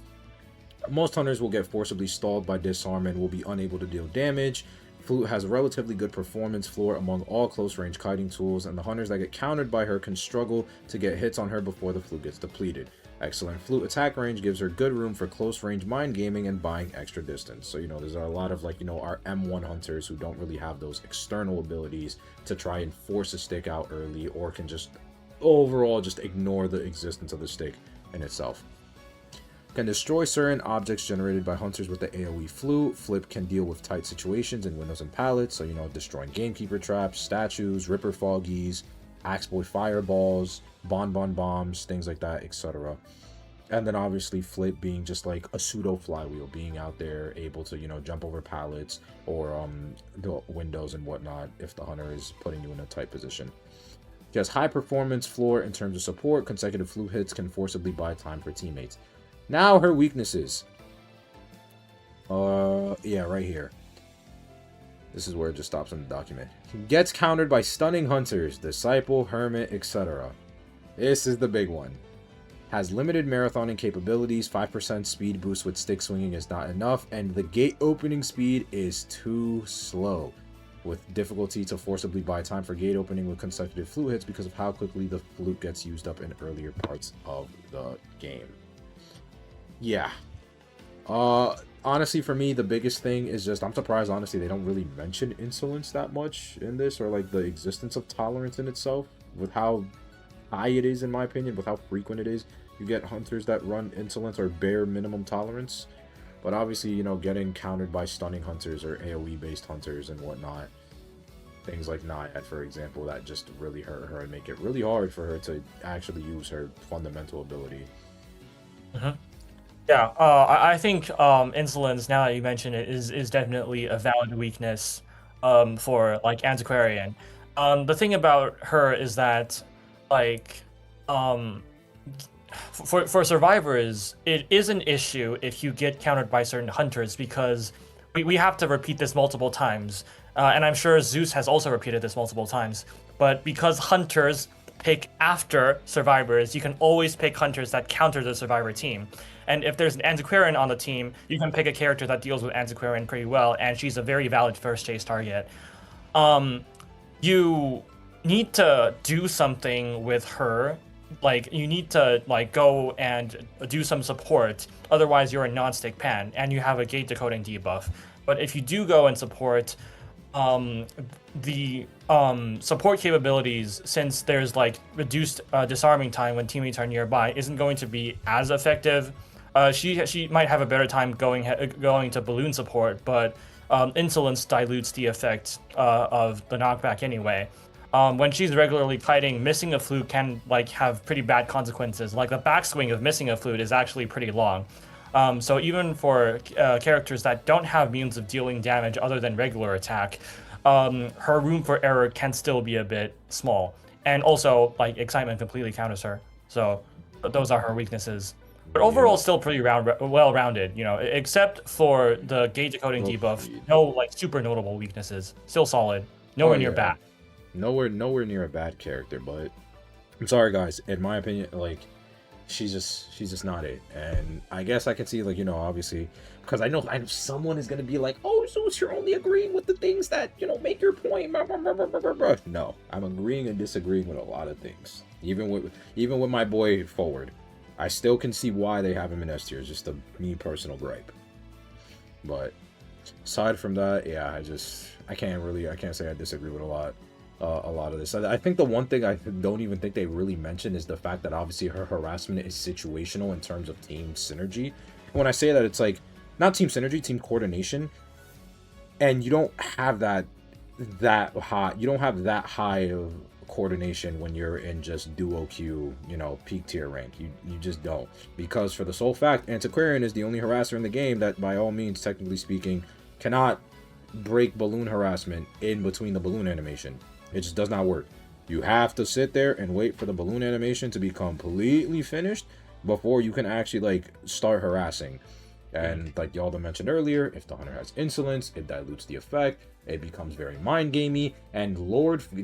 S1: Most hunters will get forcibly stalled by disarm and will be unable to deal damage. Flute has a relatively good performance floor among all close range kiting tools, and the hunters that get countered by her can struggle to get hits on her before the flute gets depleted. Excellent flute attack range gives her good room for close range mind gaming and buying extra distance. So there's a lot of our M1 hunters who don't really have those external abilities to try and force a stick out early, or can just overall just ignore the existence of the stick in itself. Can destroy certain objects generated by hunters with the AoE flute. Flip can deal with tight situations in windows and pallets, so destroying gamekeeper traps, statues, ripper foggies, axeboy fireballs, bonbon bombs, things like that, etc. And then obviously Flip being just like a pseudo flywheel, being out there able to jump over pallets or the windows and whatnot if the hunter is putting you in a tight position. She has high performance floor in terms of support. Consecutive flute hits can forcibly buy time for teammates. Now her weaknesses. Yeah, right here. This is where it just stops in the document. Gets countered by stunning hunters, disciple, hermit, etc. This is the big one. Has limited marathoning capabilities. 5% speed boost with stick swinging is not enough, and the gate opening speed is too slow, with difficulty to forcibly buy time for gate opening with consecutive flute hits because of how quickly the flute gets used up in earlier parts of the game. Yeah. Honestly, for me, the biggest thing is just, I'm surprised, honestly, they don't really mention insolence that much in this, or like the existence of tolerance in itself, with how high it is, in my opinion, with how frequent it is. You get hunters that run insolence or bare minimum tolerance. But obviously, getting countered by stunning hunters or AoE-based hunters and whatnot. Things like Naiad, for example, that just really hurt her and make it really hard for her to actually use her fundamental ability.
S2: Yeah, I think insolence, now that you mention it, is definitely a valid weakness for like Antiquarian. The thing about her is that like for survivors, it is an issue if you get countered by certain hunters, because we have to repeat this multiple times, and I'm sure Zeus has also repeated this multiple times. But because hunters pick after survivors, you can always pick hunters that counter the survivor team. And if there's an Antiquarian on the team, you can pick a character that deals with Antiquarian pretty well, and she's a very valid first chase target. You need to do something with her. Like, you need to like go and do some support, otherwise you're a non-stick pan and you have a gate decoding debuff. But if you do go and support, the support capabilities, since there's like reduced disarming time when teammates are nearby, isn't going to be as effective. She might have a better time going to balloon support, but insolence dilutes the effect of the knockback anyway. When she's regularly kiting, missing a flute can like have pretty bad consequences. Like the backswing of missing a flute is actually pretty long. So even for characters that don't have means of dealing damage other than regular attack, her room for error can still be a bit small. And also, like, excitement completely counters her. So those are her weaknesses. But overall, still pretty well-rounded, you know, except for the gate decoding debuff. No, like, super notable weaknesses. Still solid. Nowhere near bad.
S1: Nowhere near a bad character, but I'm sorry, guys. In my opinion, like, she's just not it. And I guess I can see, like, you know, obviously, because I know someone is gonna be like, oh, Zeus, you're only agreeing with the things that, you know, make your point. No, I'm agreeing and disagreeing with a lot of things. Even with my boy Forward, I still can see why they have him in S tier. It's just a me personal gripe. But aside from that, yeah, I can't say I disagree with a lot of this. I think the one thing I don't even think they really mention is the fact that obviously her harassment is situational in terms of team synergy. When I say that, it's like not team synergy, team coordination, and you don't have that high. You don't have that high of coordination when you're in just duo queue, you know, peak tier rank. You just don't, because for the sole fact, Antiquarian is the only harasser in the game that, by all means, technically speaking, cannot break balloon harassment in between the balloon animation. It just does not work. You have to sit there and wait for the balloon animation to be completely finished before you can actually, like, start harassing. And like YALDA mentioned earlier, if the hunter has insolence, it dilutes the effect. It becomes very mind gamey, and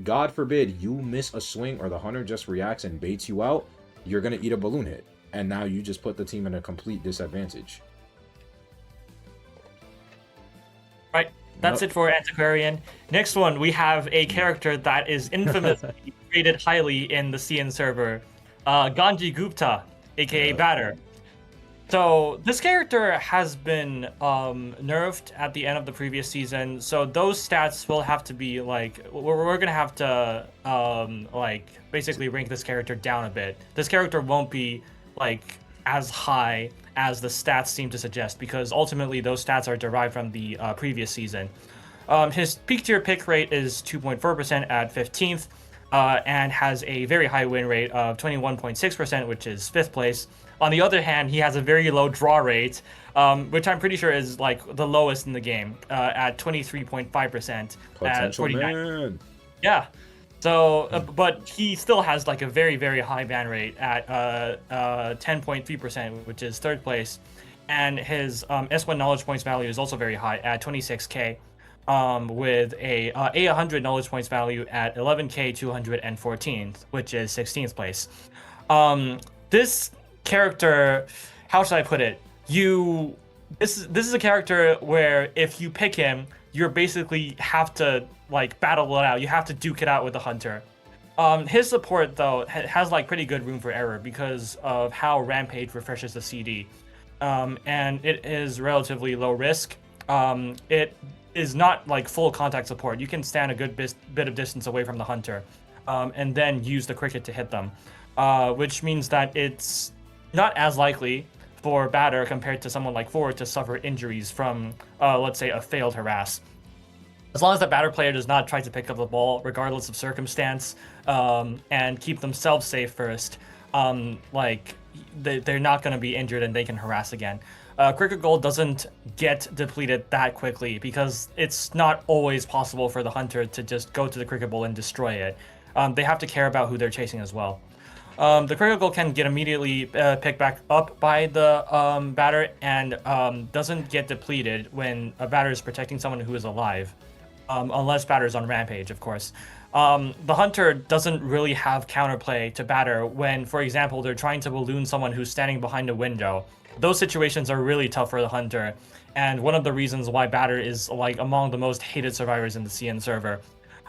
S1: God forbid you miss a swing or the hunter just reacts and baits you out, you're gonna eat a balloon hit, and now you just put the team in a complete disadvantage.
S2: Right. That's it for Antiquarian. Next one, we have a character that is infamously rated highly in the CN server, Ganji Gupta, aka Batter. So this character has been nerfed at the end of the previous season, so those stats will have to be like, we're gonna have to like basically rank this character down a bit. This character won't be like as high as the stats seem to suggest, because ultimately those stats are derived from the previous season. His peak tier pick rate is 2.4% at 15th, and has a very high win rate of 21.6%, which is 5th place. On the other hand, he has a very low draw rate, which I'm pretty sure is like the lowest in the game, at 23.5% at 49. Man. Yeah. So, but he still has like a very, very high ban rate at 10.3%, which is 3rd place. And his S1 knowledge points value is also very high at 26k, with a A100 knowledge points value at 11k 214th, which is 16th place. This character, how should I put it? This is a character where if you pick him, you basically have to like battle it out. You have to duke it out with the hunter. His support though has like pretty good room for error because of how Rampage refreshes the CD, and it is relatively low risk. It is not like full contact support. You can stand a good bit of distance away from the hunter, and then use the cricket to hit them, which means that it's not as likely for Batter compared to someone like Forward to suffer injuries from, let's say, a failed harass. As long as the Batter player does not try to pick up the ball, regardless of circumstance, and keep themselves safe first, like they're not going to be injured and they can harass again. Cricket Gold doesn't get depleted that quickly because it's not always possible for the hunter to just go to the Cricket Bowl and destroy it. They have to care about who they're chasing as well. The Cricket Gold can get immediately picked back up by the Batter and doesn't get depleted when a Batter is protecting someone who is alive. Unless Batter's on Rampage, of course. The hunter doesn't really have counterplay to batter when, for example, they're trying to balloon someone who's standing behind a window. Those situations are really tough for the hunter, and one of the reasons why batter is like among the most hated survivors in the CN server.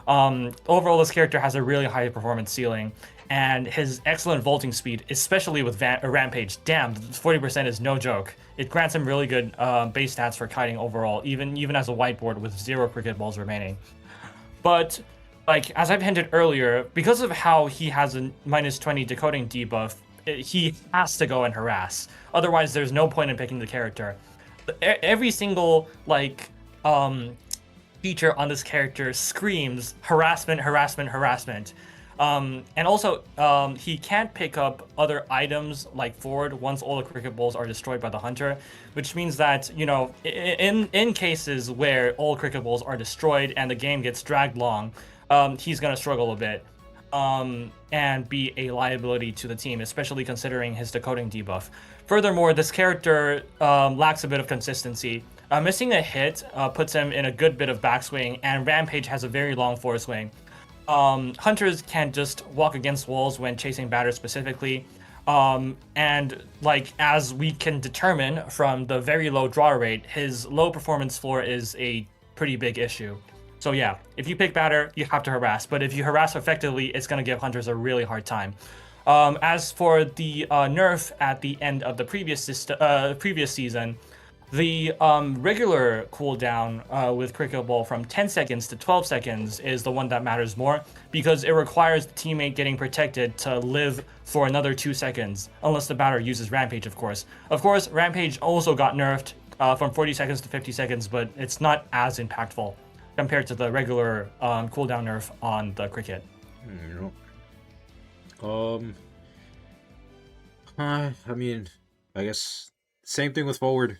S2: Overall, this character has a really high performance ceiling, and his excellent vaulting speed, especially with Rampage, damn, 40% is no joke. It grants him really good base stats for kiting overall, even as a whiteboard with 0 cricket balls remaining. But, like, as I've hinted earlier, because of how he has a -20 decoding debuff, he has to go and harass. Otherwise, there's no point in picking the character. Every single, like, feature on this character screams harassment, harassment, harassment. And also, he can't pick up other items like forward once all the cricket balls are destroyed by the hunter, which means that, you know, in cases where all cricket balls are destroyed and the game gets dragged long, he's gonna struggle a bit. And be a liability to the team, especially considering his decoding debuff. Furthermore, this character lacks a bit of consistency. Missing a hit puts him in a good bit of backswing, and Rampage has a very long foreswing. Hunters can't just walk against walls when chasing batters specifically. And like, as we can determine from the very low draw rate, his low performance floor is a pretty big issue. So yeah, if you pick batter, you have to harass. But if you harass effectively, it's going to give hunters a really hard time. As for the nerf at the end of the previous season, the regular cooldown with Cricket Ball from 10 seconds to 12 seconds is the one that matters more, because it requires the teammate getting protected to live for another 2 seconds, unless the batter uses Rampage, of course. Of course, Rampage also got nerfed from 40 seconds to 50 seconds, but it's not as impactful compared to the regular cooldown nerf on the Cricket.
S1: I mean, I guess same thing with forward.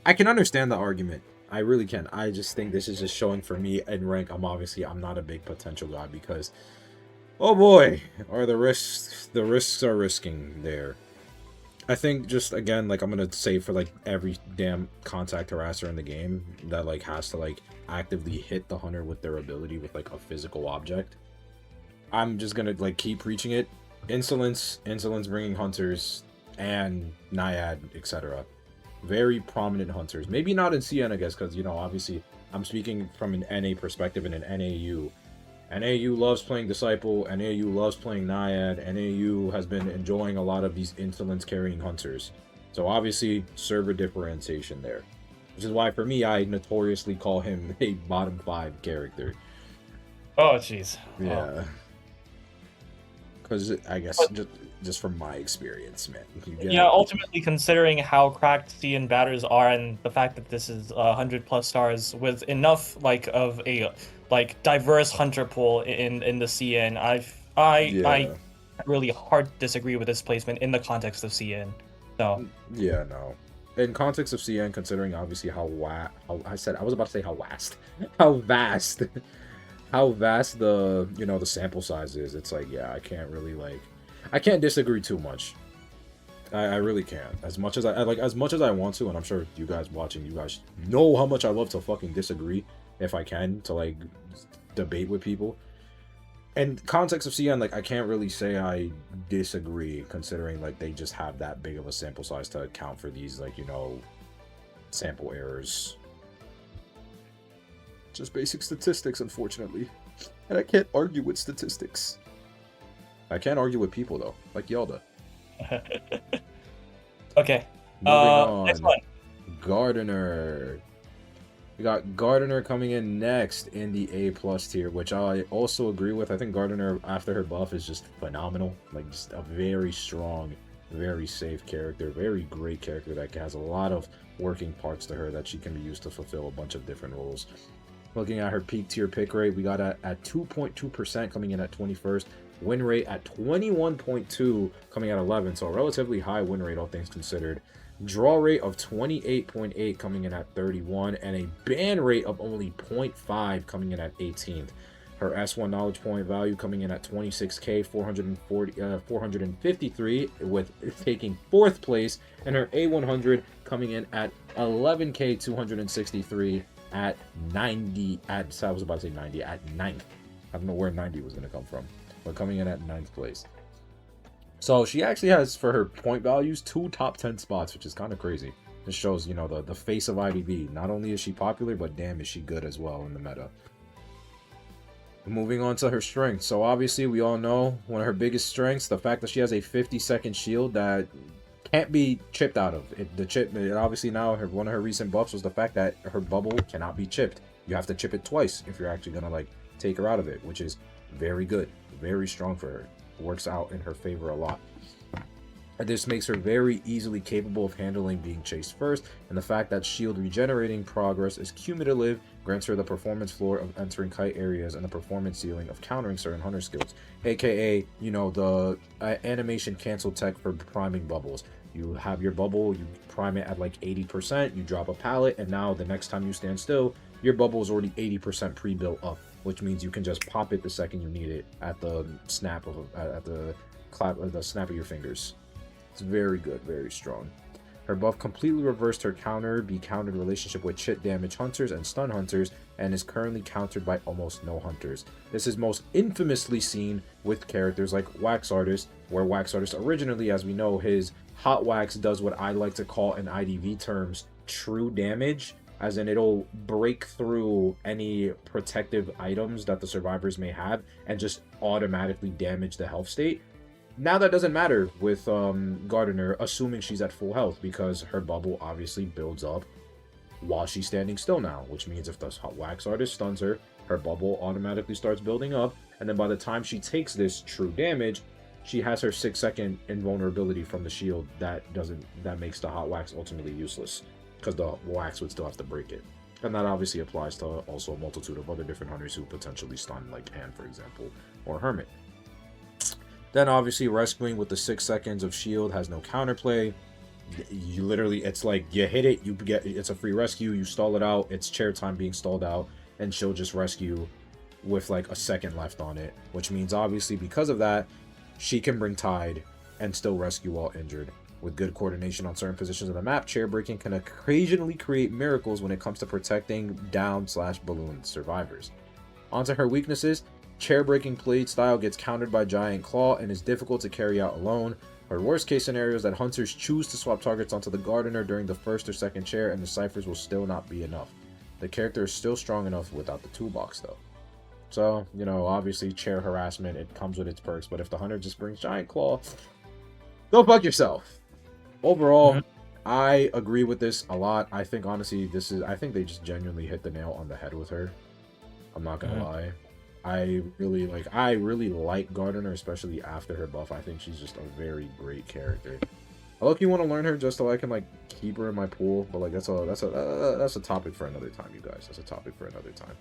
S1: I can understand the argument. I really can. I just think this is just showing for me in rank. I'm not a big potential guy because, oh boy, are the risks are risking there. I think just again, like I'm gonna say for like every damn contact harasser in the game that like has to like actively hit the hunter with their ability with like a physical object, I'm just gonna like keep preaching it. Insolence bringing hunters and Naiad, etc. Very prominent hunters. Maybe not in CN, I guess, because, you know, obviously I'm speaking from an NA perspective and an NAU. NAU loves playing Disciple. NAU loves playing Naiad. NAU has been enjoying a lot of these insolence carrying hunters. So obviously, server differentiation there. Which is why, for me, I notoriously call him a bottom 5 character.
S2: Oh, jeez.
S1: Yeah. Because I guess just from my experience, man.
S2: Yeah, ultimately, considering how cracked CN batters are and the fact that this is 100+ stars with enough like of a like diverse hunter pool in the CN, I really hard disagree with this placement in the context of CN. So
S1: yeah, no. In context of CN, considering obviously how vast the, you know, the sample size is, it's like, yeah, I can't disagree too much. I really can't. As much as I want to, and I'm sure you guys watching, you guys know how much I love to fucking disagree if I can, to like debate with people. In context of CN, like I can't really say I disagree, considering like they just have that big of a sample size to account for these, like, you know, sample errors. Just basic statistics, unfortunately. And I can't argue with statistics. I can't argue with people, though, like YALDA.
S2: Okay.
S1: Moving on.
S2: Next one.
S1: Gardener. We got Gardener coming in next in the A+ tier, which I also agree with. I think Gardener, after her buff, is just phenomenal. Like, just a very strong, very safe character. Very great character that has a lot of working parts to her that she can be used to fulfill a bunch of different roles. Looking at her peak tier pick rate, we got at 2.2% coming in at 21st. Win rate at 21.2 coming at 11, so a relatively high win rate, all things considered. Draw rate of 28.8 coming in at 31, and a ban rate of only 0.5 coming in at 18th. Her S1 knowledge point value coming in at 26k 453, with taking 4th place, and her A100 coming in at 11k 263 at 90 at 9th. I don't know where 90 was going to come from, but coming in at 9th place. So she actually has, for her point values, 2 top 10 spots, which is kind of crazy. This shows, you know, the face of IDV. Not only is she popular, but damn, is she good as well in the meta. Moving on to her strengths. So obviously, we all know one of her biggest strengths, the fact that she has a 50-second shield that can't be chipped out of. Obviously now, one of her recent buffs was the fact that her bubble cannot be chipped. You have to chip it twice if you're actually gonna like take her out of it, which is very good, very strong for her. Works out in her favor a lot. And this makes her very easily capable of handling being chased first, and the fact that shield regenerating progress is cumulative grants her the performance floor of entering kite areas and the performance ceiling of countering certain hunter skills, aka, you know, the animation cancel tech for priming bubbles. You have your bubble, you prime it at like 80%, you drop a pallet, and now the next time you stand still, your bubble is already 80% pre-built up, which means you can just pop it the second you need it at the snap of the snap of your fingers. It's very good, very strong. Her buff completely reversed her be countered relationship with chit damage hunters and stun hunters, and is currently countered by almost no hunters. This is most infamously seen with characters like Wax Artist, where Wax Artist originally, as we know, his hot wax does what I like to call in IDV terms true damage, as in it'll break through any protective items that the survivors may have and just automatically damage the health state. Now that doesn't matter with Gardener, assuming she's at full health, because her bubble obviously builds up while she's standing still now, which means if the Wax Artist stuns her, her bubble automatically starts building up, and then by the time she takes this true damage, she has her 6-second invulnerability from the shield that makes the hot wax ultimately useless, because the wax would still have to break it. And that obviously applies to also a multitude of other different hunters who potentially stun, like Anne, for example, or Hermit. Then obviously rescuing with the 6 seconds of shield has no counterplay. You literally, it's like you hit it, it's a free rescue, you stall it out, it's chair time being stalled out, and she'll just rescue with like a second left on it, which means obviously because of that, she can bring Tide and still rescue while injured. With good coordination on certain positions of the map, chair breaking can occasionally create miracles when it comes to protecting down/balloon survivors. Onto her weaknesses. Chair breaking blade style gets countered by Giant Claw and is difficult to carry out alone. Her worst case scenario is that hunters choose to swap targets onto the Gardener during the first or second chair, and the ciphers will still not be enough. The character is still strong enough without the toolbox though. So, you know, obviously chair harassment, it comes with its perks, but if the hunter just brings Giant Claw, go fuck yourself. Overall, I agree with this a lot. I think honestly I think they just genuinely hit the nail on the head with her. I'm not gonna lie. I really like Gardener, especially after her buff. I think she's just a very great character. I look-y want to learn her just so I can like keep her in my pool, but like that's a topic for another time, you guys. That's a topic for another time.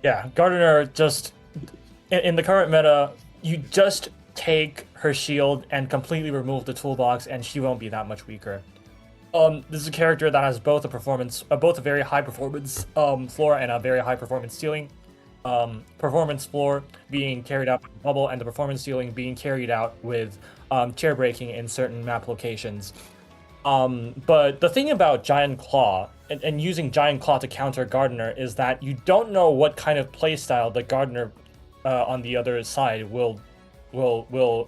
S2: Yeah, Gardener just in the current meta, you just take her shield and completely remove the toolbox, and she won't be that much weaker. This is a character that has both a very high performance floor and a very high performance ceiling. Performance floor being carried out by bubble, and the performance ceiling being carried out with chair breaking in certain map locations. But the thing about Giant Claw and using Giant Claw to counter Gardener is that you don't know what kind of playstyle the Gardener on the other side will fall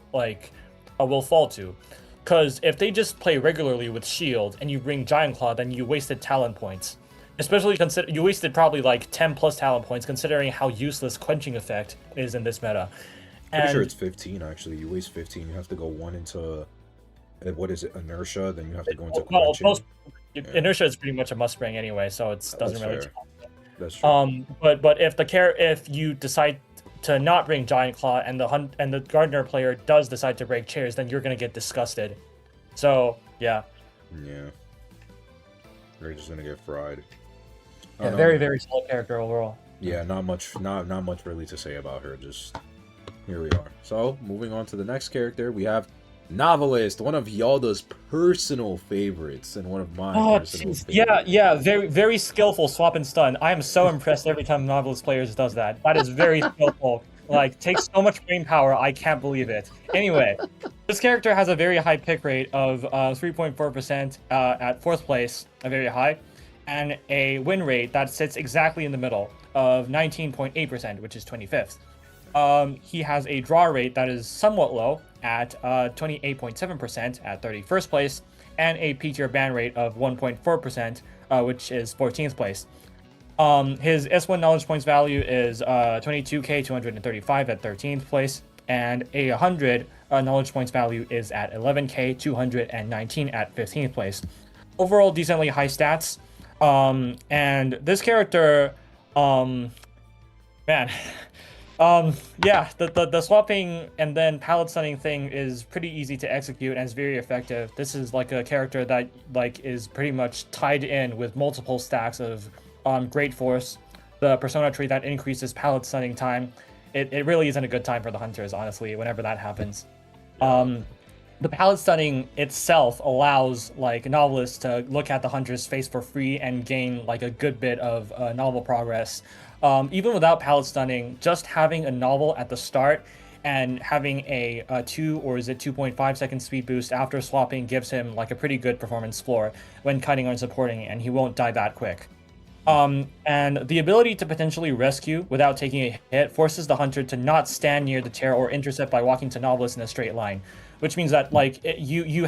S2: to. Because if they just play regularly with shield and you bring Giant Claw, then you wasted talent points. Especially you wasted probably like 10 plus talent points, considering how useless quenching effect is in this meta.
S1: Pretty sure it's 15 actually. You waste 15. You have to go one into what is it, inertia? Then you have to go into quenching.
S2: Inertia is pretty much a must bring anyway, so it doesn't really.
S1: That's true.
S2: But if you decide to not bring Giant Claw and the Gardener player does decide to break chairs, then you're gonna get disgusted. So yeah.
S1: Yeah. You're just gonna get fried.
S2: Yeah, very, very solid character overall.
S1: Yeah, not much really to say about her. Just here we are. So moving on to the next character, we have Novelist, one of YALDA's personal favorites and one of my personal favorites.
S2: Yeah, very, very skillful swap and stun. I am so impressed every time Novelist players does that. That is very skillful. Like, takes so much brain power, I can't believe it. Anyway, this character has a very high pick rate of 3.4% at 4th place, a very high, and a win rate that sits exactly in the middle of 19.8%, which is 25th. He has a draw rate that is somewhat low at 28.7% at 31st place, and a P-tier ban rate of 1.4%, which is 14th place. His S1 knowledge points value is 22k 235 at 13th place, and a 100 knowledge points value is at 11k 219 at 15th place. Overall, decently high stats. And this character, man, yeah, the swapping and then palette stunning thing is pretty easy to execute and is very effective. This is like a character that like is pretty much tied in with multiple stacks of Great Force, the persona tree that increases palette stunning time. It really isn't a good time for the hunters, honestly, whenever that happens. The palette stunning itself allows like novelists to look at the hunter's face for free and gain like a good bit of novel progress. Even without palette stunning, just having a novel at the start and having a 2 or is it 2.5 second speed boost after swapping gives him like a pretty good performance floor when cutting or supporting, and he won't die that quick. And the ability to potentially rescue without taking a hit forces the hunter to not stand near the chair or intercept by walking to Novelist in a straight line, which means that like you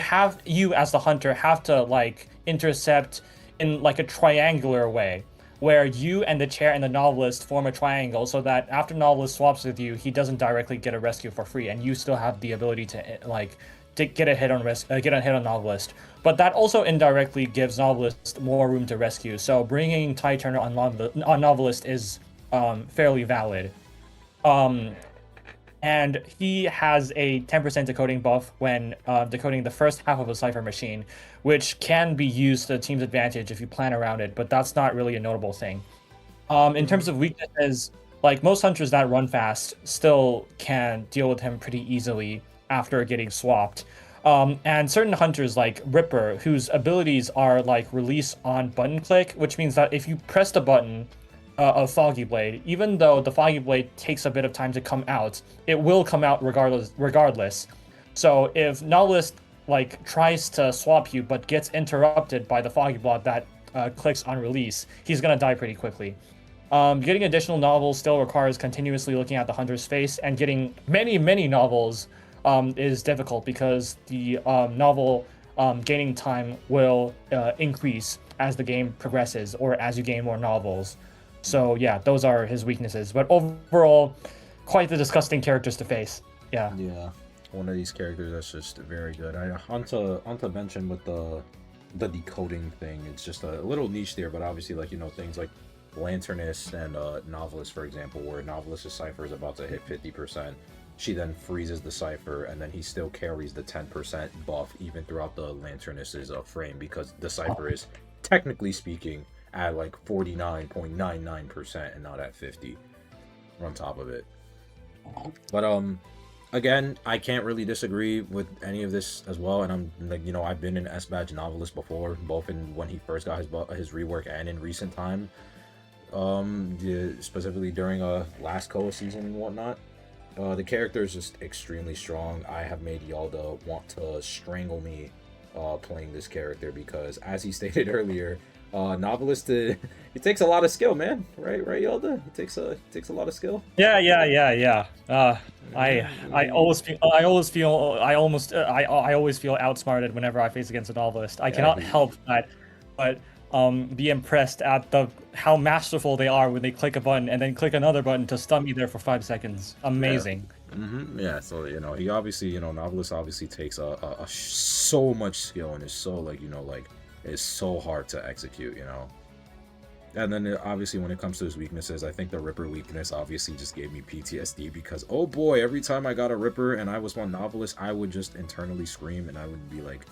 S2: as the hunter have to like intercept in like a triangular way, where you and the chair and the Novelist form a triangle, so that after Novelist swaps with you, he doesn't directly get a rescue for free, and you still have the ability to like to get a hit on Novelist. But that also indirectly gives Novelist more room to rescue. So bringing Tide Turner on Novelist is fairly valid. And he has a 10% decoding buff when decoding the first half of a cipher machine, which can be used to the team's advantage if you plan around it, but that's not really a notable thing. In terms of weaknesses, like most hunters that run fast still can deal with him pretty easily after getting swapped. And certain hunters like Ripper, whose abilities are like release on button click, which means that if you press the button of Foggy Blade, even though the Foggy Blade takes a bit of time to come out, it will come out regardless. So if Novelist like tries to swap you but gets interrupted by the Foggy Blade that clicks on release, he's gonna die pretty quickly. Getting additional novels still requires continuously looking at the hunter's face, and getting many novels is difficult because the novel gaining time will increase as the game progresses or as you gain more novels. So yeah, those are his weaknesses. But overall, quite the disgusting characters to face. Yeah.
S1: Yeah, one of these characters that's just very good. On to mention with the decoding thing, it's just a little niche there, but obviously like, you know, things like Lanternist and Novelist, for example, where Novelist's cipher is about to hit 50%. She then freezes the cipher, and then he still carries the 10% buff even throughout the Lanternist's frame, because the cipher is, technically speaking, at like 49.99% and not at 50 on top of it. But again, I can't really disagree with any of this as well, and I'm like, you know, I've been an S-Badge Novelist before, both in when he first got his rework and in recent time, specifically during last Koa season and whatnot. The character is just extremely strong. I have made YALDA want to strangle me playing this character, because as he stated earlier, Novelist, it takes a lot of skill, man. Right, YALDA? It takes a lot of skill.
S2: Yeah. I always feel outsmarted whenever I face against a novelist. I cannot help that, but be impressed at how masterful they are when they click a button and then click another button to stun me there for 5 seconds. Amazing.
S1: Yeah. Yeah, so, you know, he obviously, you know, Novelist obviously takes so much skill, and is so, like, you know, like, it's so hard to execute, you know. And then obviously when it comes to his weaknesses, I think the Ripper weakness obviously just gave me PTSD, because oh boy, every time I got a Ripper and I was one Novelist, I would just internally scream, and I would be like,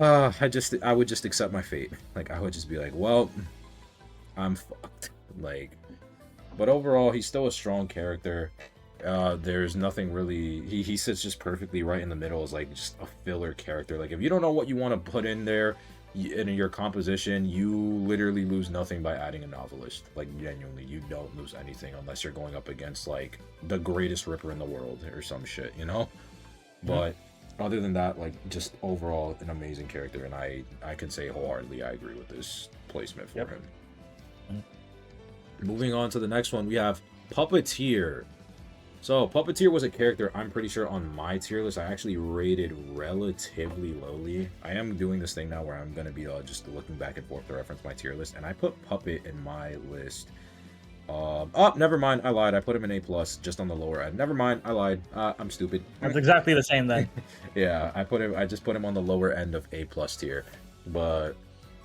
S1: I would just accept my fate. Like, I would just be like, well, I'm fucked. Like, but overall, he's still a strong character. There's nothing really, he sits just perfectly right in the middle as like just a filler character. Like, if you don't know what you want to put in there in your composition, you literally lose nothing by adding a Novelist. Like, genuinely, you don't lose anything unless you're going up against like the greatest Ripper in the world or some shit, you know. But other than that, like, just overall an amazing character, and I can say wholeheartedly I agree with this placement for him. Moving on to the next one, we have Puppeteer. So, Puppeteer was a character I'm pretty sure on my tier list I actually rated relatively lowly. I am doing this thing now where I'm going to be just looking back and forth to reference my tier list, and I put Puppet in my list. Oh, never mind, I lied. I put him in A+, just on the lower end. Never mind, I lied. I'm stupid.
S2: That's exactly the same then.
S1: Yeah, I just put him on the lower end of A+ tier. But,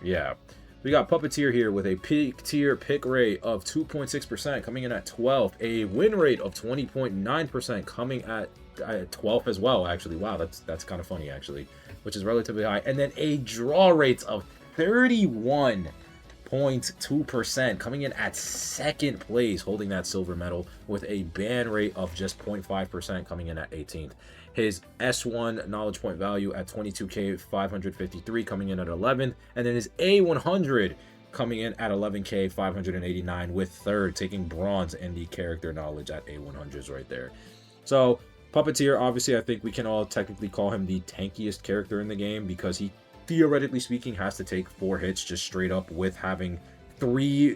S1: yeah. We got Puppeteer here with a peak tier pick rate of 2.6% coming in at 12th. A win rate of 20.9% coming at 12th as well, actually. Wow, that's kind of funny, actually. Which is relatively high. And then a draw rate of 31.2% coming in at 2nd place, holding that silver medal, with a ban rate of just 0.5% coming in at 18th. His S1 knowledge point value at 22k 553 coming in at 11th, and then his A100 coming in at 11k 589 with 3rd, taking bronze in the character knowledge at A100s right there. So Puppeteer, obviously I think we can all technically call him the tankiest character in the game, because he, theoretically speaking, has to take 4 hits just straight up with having 3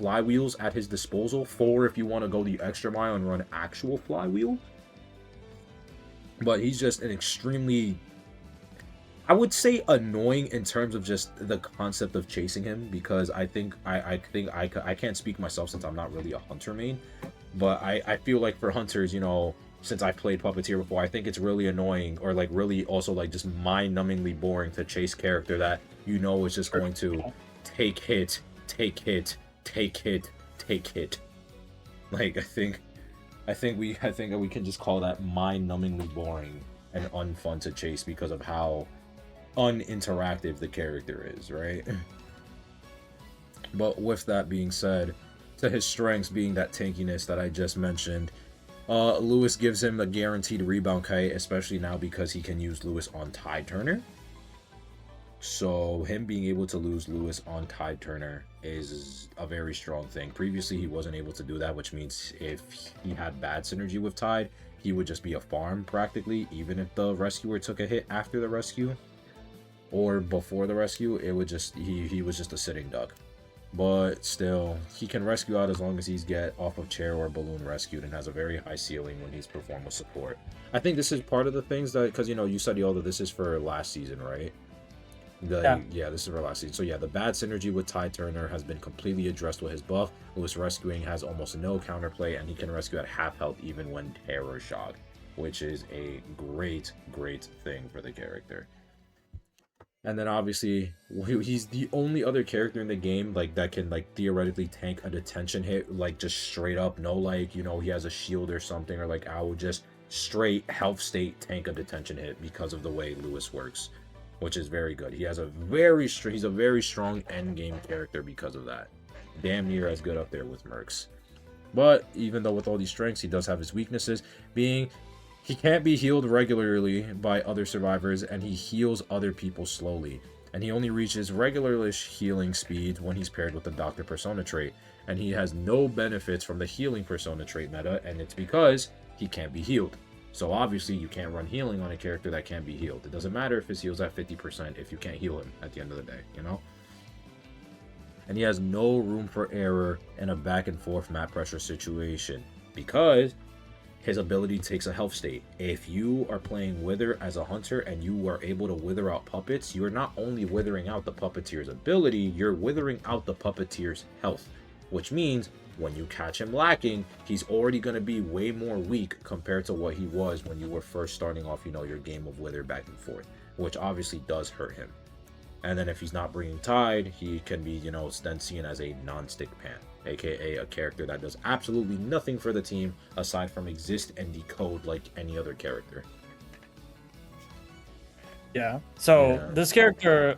S1: flywheels at his disposal. 4 if you want to go the extra mile and run actual flywheel. But he's just an extremely, I would say, annoying in terms of just the concept of chasing him, because I think I can't speak myself since I'm not really a hunter main, but I feel like for hunters, you know, since I played Puppeteer before, I think it's really annoying, or like really also like just mind-numbingly boring to chase character that you know is just going to take hit, take hit, take hit, take hit. Like I think we can just call that mind-numbingly boring and unfun to chase because of how uninteractive the character is, right? But with that being said, to his strengths being that tankiness that I just mentioned, Lewis gives him a guaranteed rebound kite, especially now because he can use Lewis on Tide Turner. So him being able to lose Lewis on Tide Turner is a very strong thing. Previously, he wasn't able to do that, which means if he had bad synergy with Tide, he would just be a farm practically, even if the rescuer took a hit after the rescue or before the rescue. It would just, he was just a sitting duck. But still, he can rescue out as long as he's get off of chair or balloon rescued, and has a very high ceiling when he's performed with support. I think this is part of the things that, because, you know, you said, YALDA, this is for last season, right? Yeah, this is for last season. So yeah, the bad synergy with Tide Turner has been completely addressed with his buff. Lewis rescuing has almost no counterplay, and he can rescue at half health even when terror shock, which is a great thing for the character. And then obviously he's the only other character in the game like that can like theoretically tank a detention hit, like just straight up, no like, you know, he has a shield or something, or like I would just straight health state tank a detention hit because of the way Lewis works, which is very good. He has he's a very strong end game character because of that. Damn near as good up there with Mercs. But even though with all these strengths, he does have his weaknesses, being he can't be healed regularly by other survivors, and he heals other people slowly. And he only reaches regular-ish healing speed when he's paired with the Doctor Persona trait. And he has no benefits from the healing Persona trait meta, and it's because he can't be healed. So obviously you can't run healing on a character that can't be healed. It doesn't matter if his heal's at 50% if you can't heal him at the end of the day, you know? And he has no room for error in a back and forth map pressure situation, because his ability takes a health state. If you are playing Wither as a hunter and you are able to wither out puppets, you're not only withering out the Puppeteer's ability, you're withering out the Puppeteer's health, which means when you catch him lacking, he's already going to be way more weak compared to what he was when you were first starting off, you know, your game of Wither back and forth, which obviously does hurt him. And then if he's not bringing Tide, he can be, you know, then seen as a non-stick pan, aka a character that does absolutely nothing for the team aside from exist and decode like any other character.
S2: Yeah. So this character,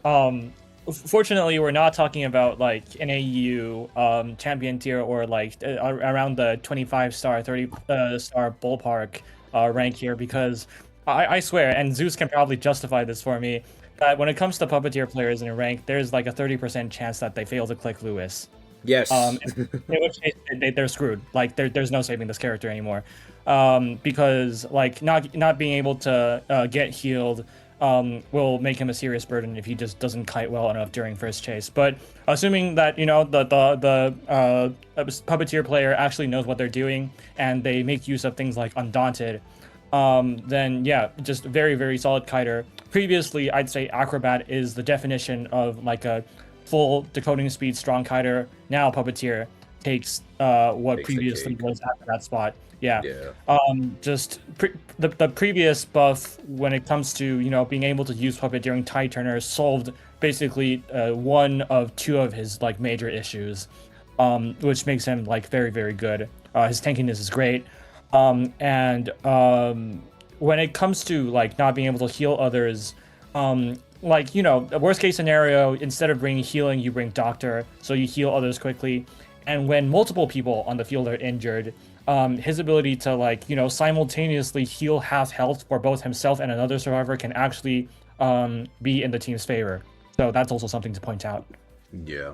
S2: fortunately, we're not talking about like an AU champion tier or like around the 25-star, 30-star ballpark rank here, because I swear, and Zeus can probably justify this for me, that when it comes to Puppeteer players in a rank, there's like a 30% chance that they fail to click Lewis.
S1: Yes.
S2: In which case they're screwed. Like there's no saving this character anymore, because like not being able to get healed will make him a serious burden if he just doesn't kite well enough during first chase. But assuming that the puppeteer player actually knows what they're doing and they make use of things like Undaunted, then yeah, just very, very solid kiter. Previously, I'd say Acrobat is the definition of like a full decoding speed strong kiter. Now Puppeteer takes what
S1: Takes the
S2: previously
S1: cake.
S2: was at that spot. Yeah.
S1: Yeah.
S2: The previous buff when it comes to being able to use Puppet during tide turners solved basically one of two of his like major issues, which makes him like very, very good. His tankiness is great. And when it comes to like not being able to heal others, like the worst case scenario, instead of bringing healing, you bring doctor, so you heal others quickly. And when multiple people on the field are injured, his ability to like simultaneously heal half health for both himself and another survivor can actually be in the team's favor. So that's also something to point out.
S1: Yeah.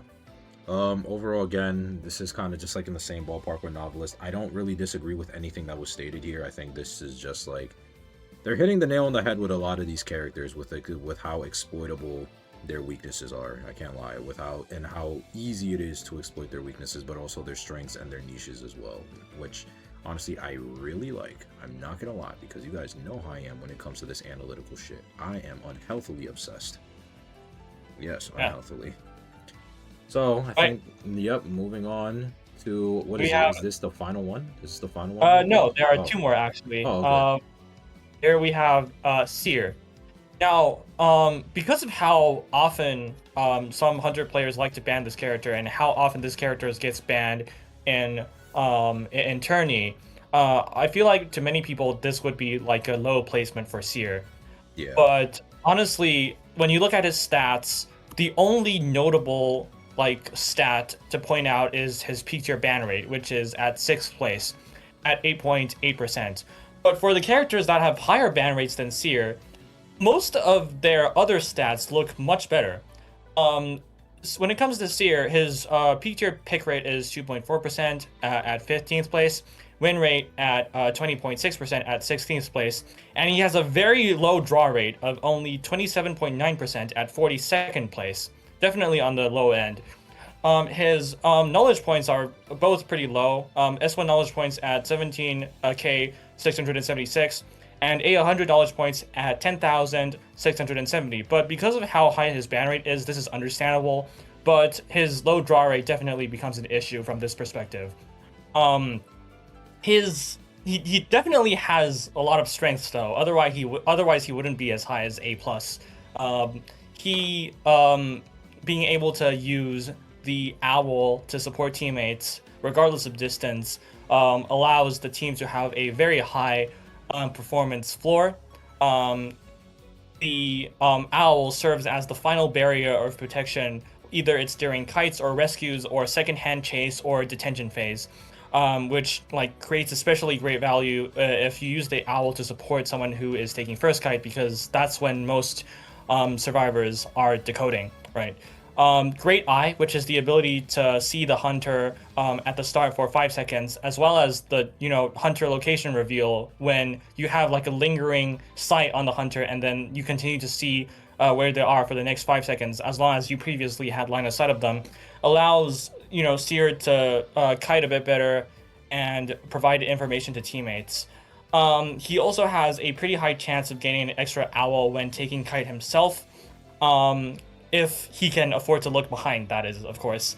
S1: Overall, again, this is kind of just like in the same ballpark with Novelist. I don't really disagree with anything that was stated here. I think this is just like they're hitting the nail on the head with a lot of these characters with how exploitable their weaknesses are. I can't lie, with how easy it is to exploit their weaknesses, but also their strengths and their niches as well, which honestly I really like. I'm not gonna lie, because you guys know how I am when it comes to this analytical shit. I am unhealthily obsessed. Yes, unhealthily. So I think, yep. Moving on to what is it? Is this the final one? This is the final one.
S2: No, there are two more actually.
S1: Oh, okay.
S2: Here we have Seer. Now, because of how often some hunter players like to ban this character and how often this character gets banned in tourney, I feel like to many people this would be like a low placement for Seer.
S1: Yeah.
S2: But honestly, when you look at his stats, the only notable like stat to point out is his peak tier ban rate, which is at 6th place at 8.8%. But for the characters that have higher ban rates than Seer, most of their other stats look much better. So when it comes to Seer, his peak tier pick rate is 2.4% at 15th place, win rate at 20.6% at 16th place, and he has a very low draw rate of only 27.9% at 42nd place. Definitely on the low end. His knowledge points are both pretty low. S1 knowledge points at 17k 676 and $100 knowledge points at 10,670. But because of how high his ban rate is, this is understandable. But his low draw rate definitely becomes an issue from this perspective. He definitely has a lot of strengths though. Otherwise he wouldn't be as high as A+. Being able to use the owl to support teammates regardless of distance allows the team to have a very high performance floor. The owl serves as the final barrier of protection, either it's during kites or rescues or second-hand chase or detention phase, which like creates especially great value if you use the owl to support someone who is taking first kite, because that's when most survivors are decoding, right? Great Eye, which is the ability to see the hunter at the start for 5 seconds, as well as the hunter location reveal when you have like a lingering sight on the hunter, and then you continue to see where they are for the next 5 seconds, as long as you previously had line of sight of them, allows Seer to kite a bit better and provide information to teammates. He also has a pretty high chance of gaining an extra owl when taking kite himself. If he can afford to look behind, that is, of course.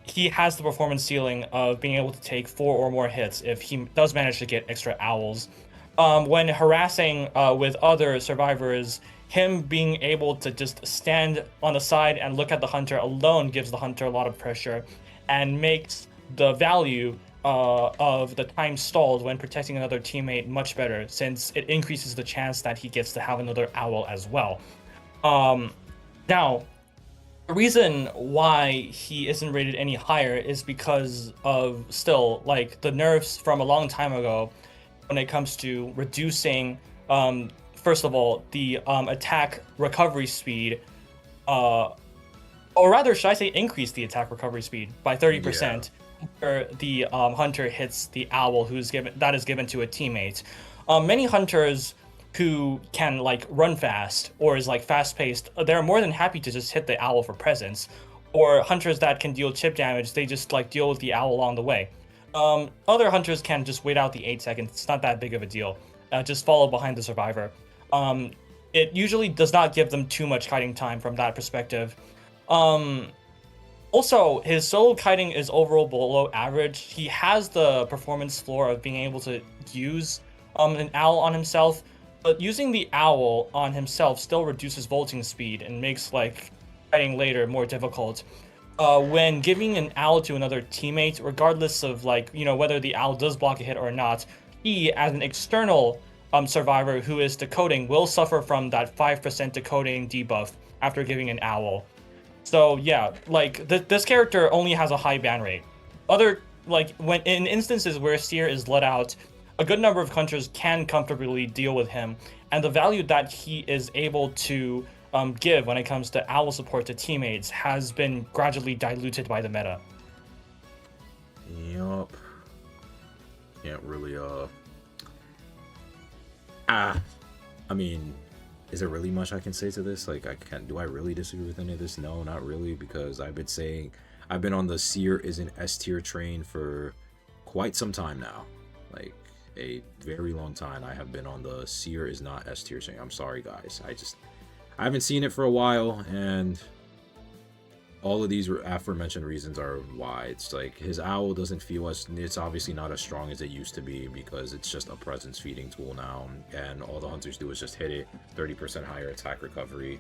S2: He has the performance ceiling of being able to take 4 or more hits if he does manage to get extra owls. When harassing with other survivors, him being able to just stand on the side and look at the hunter alone gives the hunter a lot of pressure and makes the value of the time stalled when protecting another teammate much better, since it increases the chance that he gets to have another owl as well. Now, the reason why he isn't rated any higher is because of still like the nerfs from a long time ago when it comes to reducing, first of all, the attack recovery speed, or rather, should I say increase the attack recovery speed by 30%, where the hunter hits the owl that is given to a teammate. Many hunters who can like run fast or is like fast paced, they're more than happy to just hit the owl for presence. Or hunters that can deal chip damage, they just like deal with the owl along the way. Other hunters can just wait out the 8 seconds. It's not that big of a deal. Just follow behind the survivor. It usually does not give them too much kiting time from that perspective. Also, his solo kiting is overall below average. He has the performance floor of being able to use an owl on himself, but using the owl on himself still reduces vaulting speed and makes like kiting later more difficult. When giving an owl to another teammate, regardless of like, you know, whether the owl does block a hit or not, he, as an external survivor who is decoding, will suffer from that 5% decoding debuff after giving an owl. So yeah, like this character only has a high ban rate. Other, like, when in instances where Seer is let out, a good number of hunters can comfortably deal with him, and the value that he is able to give when it comes to owl support to teammates has been gradually diluted by the meta.
S1: Yup. Can't really I mean, is there really much I can say to this? Like, do I really disagree with any of this? No, not really, because I've been on the Seer is an S tier train for quite some time now. Like, a very long time I have been on the Seer is not S tier train. I'm sorry, guys. I haven't seen it for a while, and all of these aforementioned reasons are why. It's like his owl doesn't feel it's obviously not as strong as it used to be, because it's just a presence feeding tool now, and all the hunters do is just hit it. 30% higher attack recovery.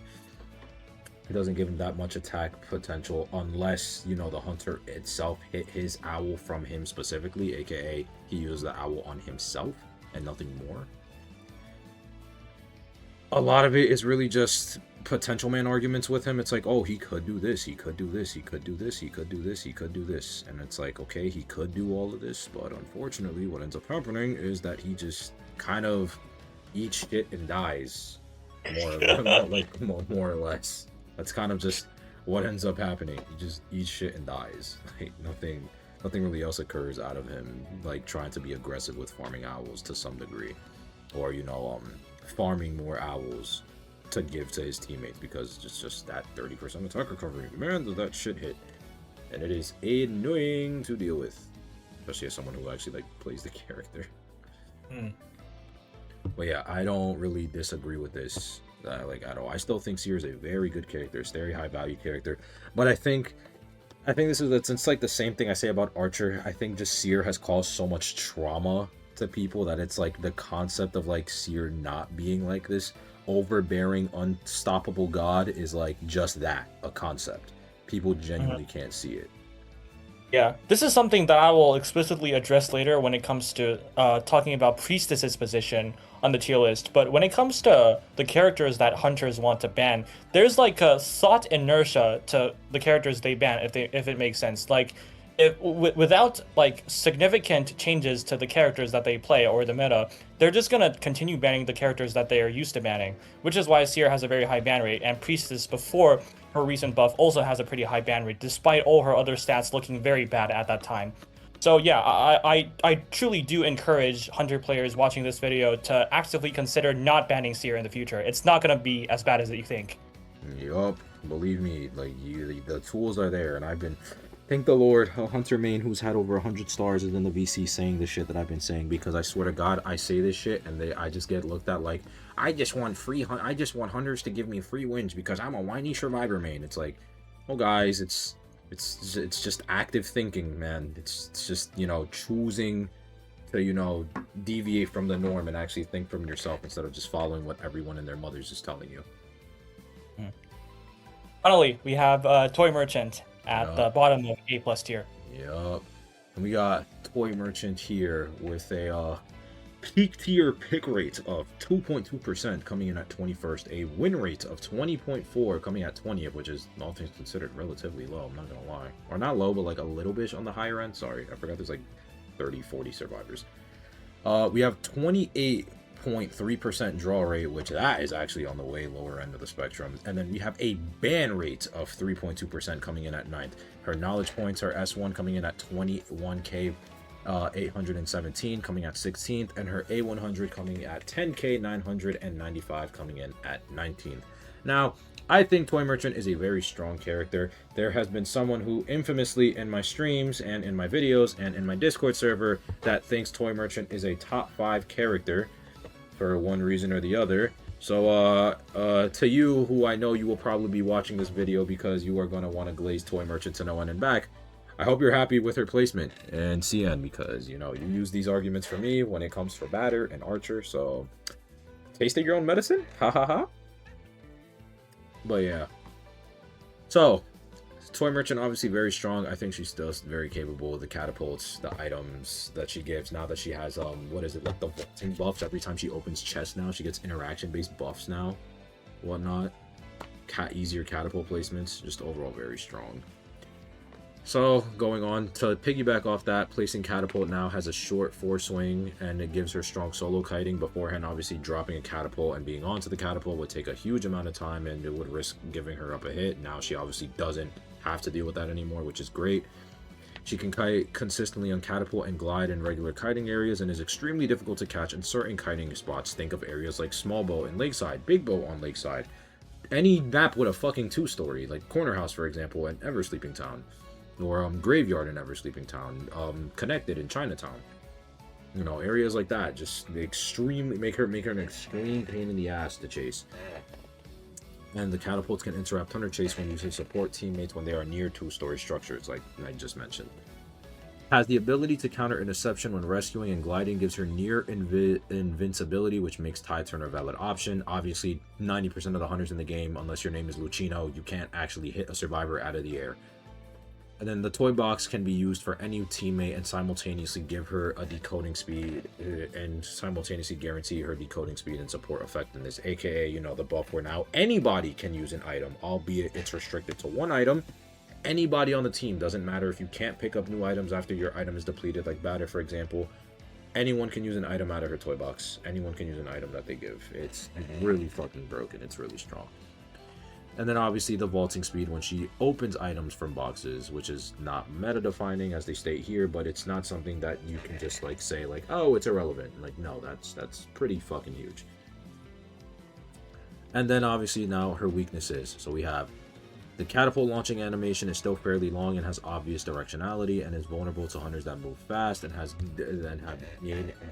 S1: It doesn't give him that much attack potential unless, you know, the hunter itself hit his owl from him specifically, aka he used the owl on himself and nothing more. A lot of it is really just potential man arguments with him. It's like, oh, he could do this, he could do this, he could do this, he could do this, he could do this. And it's like, okay, he could do all of this, but unfortunately what ends up happening is that he just kind of eats shit and dies. More or less. That's kind of just what ends up happening. He just eats shit and dies. Like, nothing really else occurs out of him, like trying to be aggressive with farming owls to some degree. Or, you know, farming more owls to give to his teammates, because it's just that 30% attack recovery. Man, does that shit hit. And it is annoying to deal with. Especially as someone who actually, like, plays the character. But yeah, I don't really disagree with this, like, at all. I still think Seer is a very good character. It's a very high value character. But I think it's like the same thing I say about Archer. I think just Seer has caused so much trauma to people that it's like the concept of like Seer not being like this overbearing, unstoppable god is like just that, a concept. People genuinely can't see it.
S2: Yeah, this is something that I will explicitly address later when it comes to talking about Priestess's position on the tier list. But when it comes to the characters that hunters want to ban, there's like a thought inertia to the characters they ban, if it makes sense. Like, without like significant changes to the characters that they play or the meta, they're just gonna continue banning the characters that they are used to banning, which is why Seer has a very high ban rate, and Priestess, before her recent buff, also has a pretty high ban rate, despite all her other stats looking very bad at that time. So yeah, I truly do encourage Hunter players watching this video to actively consider not banning Seer in the future. It's not gonna be as bad as you think.
S1: Yup, believe me, like, the tools are there, and I've been... Thank the Lord, a Hunter main who's had over 100 stars is in the VC saying the shit that I've been saying, because I swear to God, I say this shit and I just get looked at like, I just want hunters to give me free wins because I'm a whiny survivor main. It's like, well, guys, it's just active thinking, man. It's just, you know, choosing to, you know, deviate from the norm and actually think from yourself instead of just following what everyone and their mothers is telling you.
S2: Finally, we have Toy Merchant at the bottom of A+ tier.
S1: Yup. And we got Toy Merchant here with a peak tier pick rate of 2.2% coming in at 21st, a win rate of 20.4 coming at 20th, which is, all things considered, relatively low, I'm not gonna lie. Or not low, but like a little bit on the higher end. Sorry, I forgot there's like 30, 40 survivors. We have 28.3% draw rate, which that is actually on the way lower end of the spectrum. And then we have a ban rate of 3.2% coming in at 9th. Her knowledge points are S1 coming in at 21k. 817 coming at 16th, and her A100 coming at 10k 995 coming in at 19th. Now, I think Toy Merchant is a very strong character. There has been someone who infamously in my streams and in my videos and in my Discord server that thinks Toy Merchant is a top 5 character for one reason or the other. So, to you, who I know you will probably be watching this video because you are going to want to glaze Toy Merchant to no end and back, I hope you're happy with her placement in CN because, you know, you use these arguments for me when it comes for Batter and Archer, so taste your own medicine? Ha ha ha. But yeah. So, Toy Merchant obviously very strong. I think she's still very capable. The catapults, the items that she gives now that she has what is it, like the vaulting buffs every time she opens chest now. She gets interaction based buffs now. Whatnot. Easier catapult placements. Just overall very strong. So, going on to piggyback off that, placing catapult now has a short 4 swing, and it gives her strong solo kiting. Beforehand, obviously, dropping a catapult and being onto the catapult would take a huge amount of time, and it would risk giving her up a hit. Now, she obviously doesn't have to deal with that anymore, which is great. She can kite consistently on catapult and glide in regular kiting areas, and is extremely difficult to catch in certain kiting spots. Think of areas like small boat and lakeside, big boat on lakeside. Any map with a fucking 2-story, like Corner House, for example, and Ever Sleeping Town. Or Graveyard in Ever Sleeping Town, Connected in Chinatown. You know, areas like that just extremely make her an extreme pain in the ass to chase. And the catapults can interrupt hunter chase when using support teammates when they are near 2-story structures, like I just mentioned. Has the ability to counter interception when rescuing, and gliding gives her near invincibility, which makes Tide Turner a valid option. Obviously, 90% of the hunters in the game, unless your name is Lucino, you can't actually hit a survivor out of the air. And then the toy box can be used for any teammate and simultaneously give her a decoding speed and simultaneously guarantee her decoding speed and support effectiveness, aka, you know, the buff where now anybody can use an item, albeit it's restricted to 1 item. Anybody on the team, doesn't matter if you can't pick up new items after your item is depleted, like Batter, for example. Anyone can use an item out of her toy box. Anyone can use an item that they give. It's really fucking broken. It's really strong. And then obviously the vaulting speed when she opens items from boxes, which is not meta defining as they state here, but it's not something that you can just like say like, oh, it's irrelevant. Like, no, that's pretty fucking huge. And then obviously now her weaknesses. So we have the catapult launching animation is still fairly long and has obvious directionality and is vulnerable to hunters that move fast and have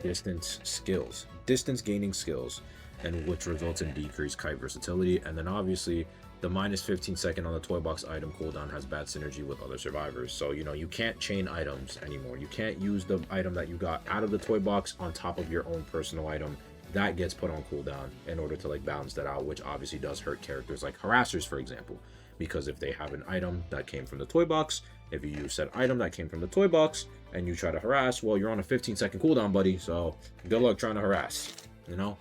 S1: distance gaining skills, and which results in decreased kite versatility. And then obviously the minus 15 second on the toy box item cooldown has bad synergy with other survivors. So, you know, you can't chain items anymore. You can't use the item that you got out of the toy box on top of your own personal item. That gets put on cooldown in order to like balance that out, which obviously does hurt characters like harassers, for example, because if they have an item that came from the toy box, if you use said item that came from the toy box and you try to harass, well, you're on a 15-second cooldown, buddy, so good luck trying to harass, you know.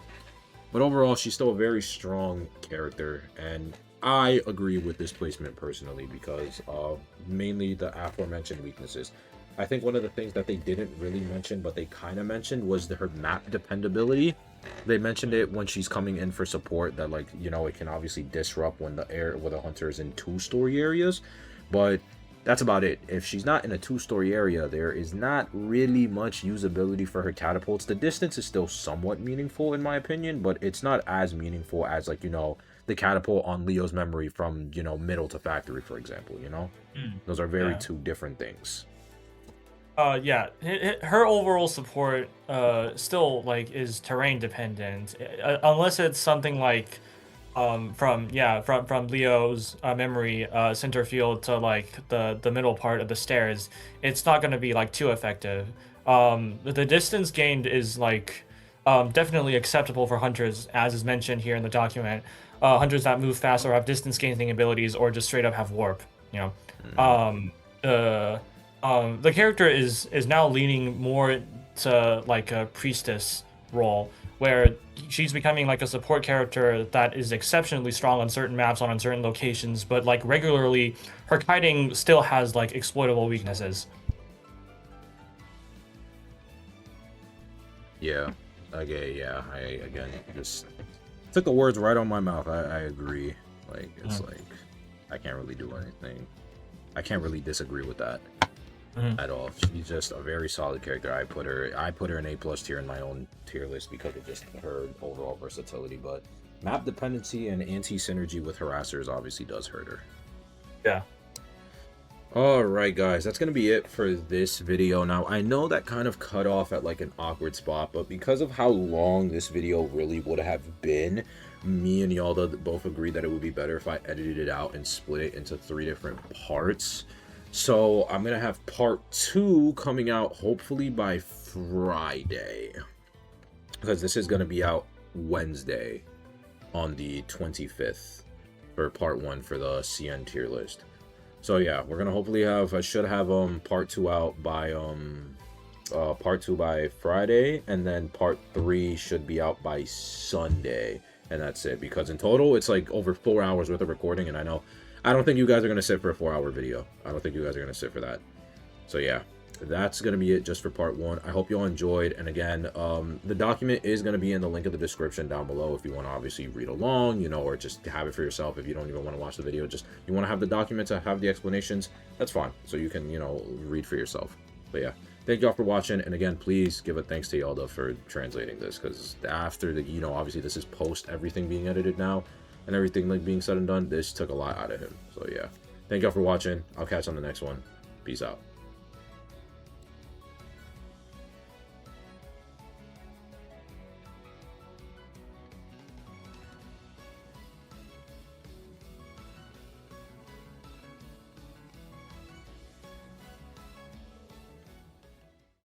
S1: But overall, she's still a very strong character, and I agree with this placement personally because of mainly the aforementioned weaknesses. I think one of the things that they didn't really mention, but they kind of mentioned, was her map dependability. They mentioned it when she's coming in for support, that, like, you know, it can obviously disrupt when the hunter is in 2-story areas, but that's about it. If she's not in a 2-story area, there is not really much usability for her catapults. The distance is still somewhat meaningful in my opinion, but it's not as meaningful as, like, you know, the catapult on Leo's memory from, you know, middle to factory, for example, you know? Those are very two different things.
S2: Yeah, her overall support still like is terrain dependent, unless it's something like from Leo's memory center field to like the middle part of the stairs. It's not going to be like too effective. The distance gained is like definitely acceptable for hunters, as is mentioned here in the document. Hunters that move fast or have distance gaining abilities, or just straight up have warp, you know. The character is now leaning more to like a priestess role, where she's becoming like a support character that is exceptionally strong on certain maps, on certain locations, but like regularly her kiting still has like exploitable weaknesses.
S1: Yeah. Okay, yeah. I again just took the words right on my mouth. I agree. Like, it's like I can't really do anything. I can't really disagree with that. at all. She's just a very solid character. I put her in A+ tier in my own tier list because of just her overall versatility. But map dependency and anti-synergy with harassers obviously does hurt her.
S2: Yeah.
S1: Alright guys, that's going to be it for this video. Now, I know that kind of cut off at like an awkward spot, but because of how long this video really would have been, me and YALDA both agreed that it would be better if I edited it out and split it into 3 different parts. So I'm going to have part 2 coming out hopefully by Friday, because this is going to be out Wednesday on the 25th for part 1 for the CN tier list. So yeah, we're gonna hopefully have, I should have part 2 out by part 2 by Friday, and then part 3 should be out by Sunday, and that's it. Because in total it's like over 4 hours worth of recording, and I don't think you guys are gonna sit for a 4-hour video. I don't think you guys are gonna sit for that. So yeah, that's gonna be it just for part 1. I hope you all enjoyed, and again, the document is gonna be in the link in the description down below if you want to obviously read along, you know, or just have it for yourself. If you don't even want to watch the video, just you want to have the document to have the explanations, that's fine, so you can, you know, read for yourself. But yeah, thank you all for watching, and again, please give a thanks to YALDA for translating this, because after the, you know, obviously this is post everything being edited now and everything like being said and done, this took a lot out of him. So yeah, thank you all for watching. I'll catch you on the next one. Peace out.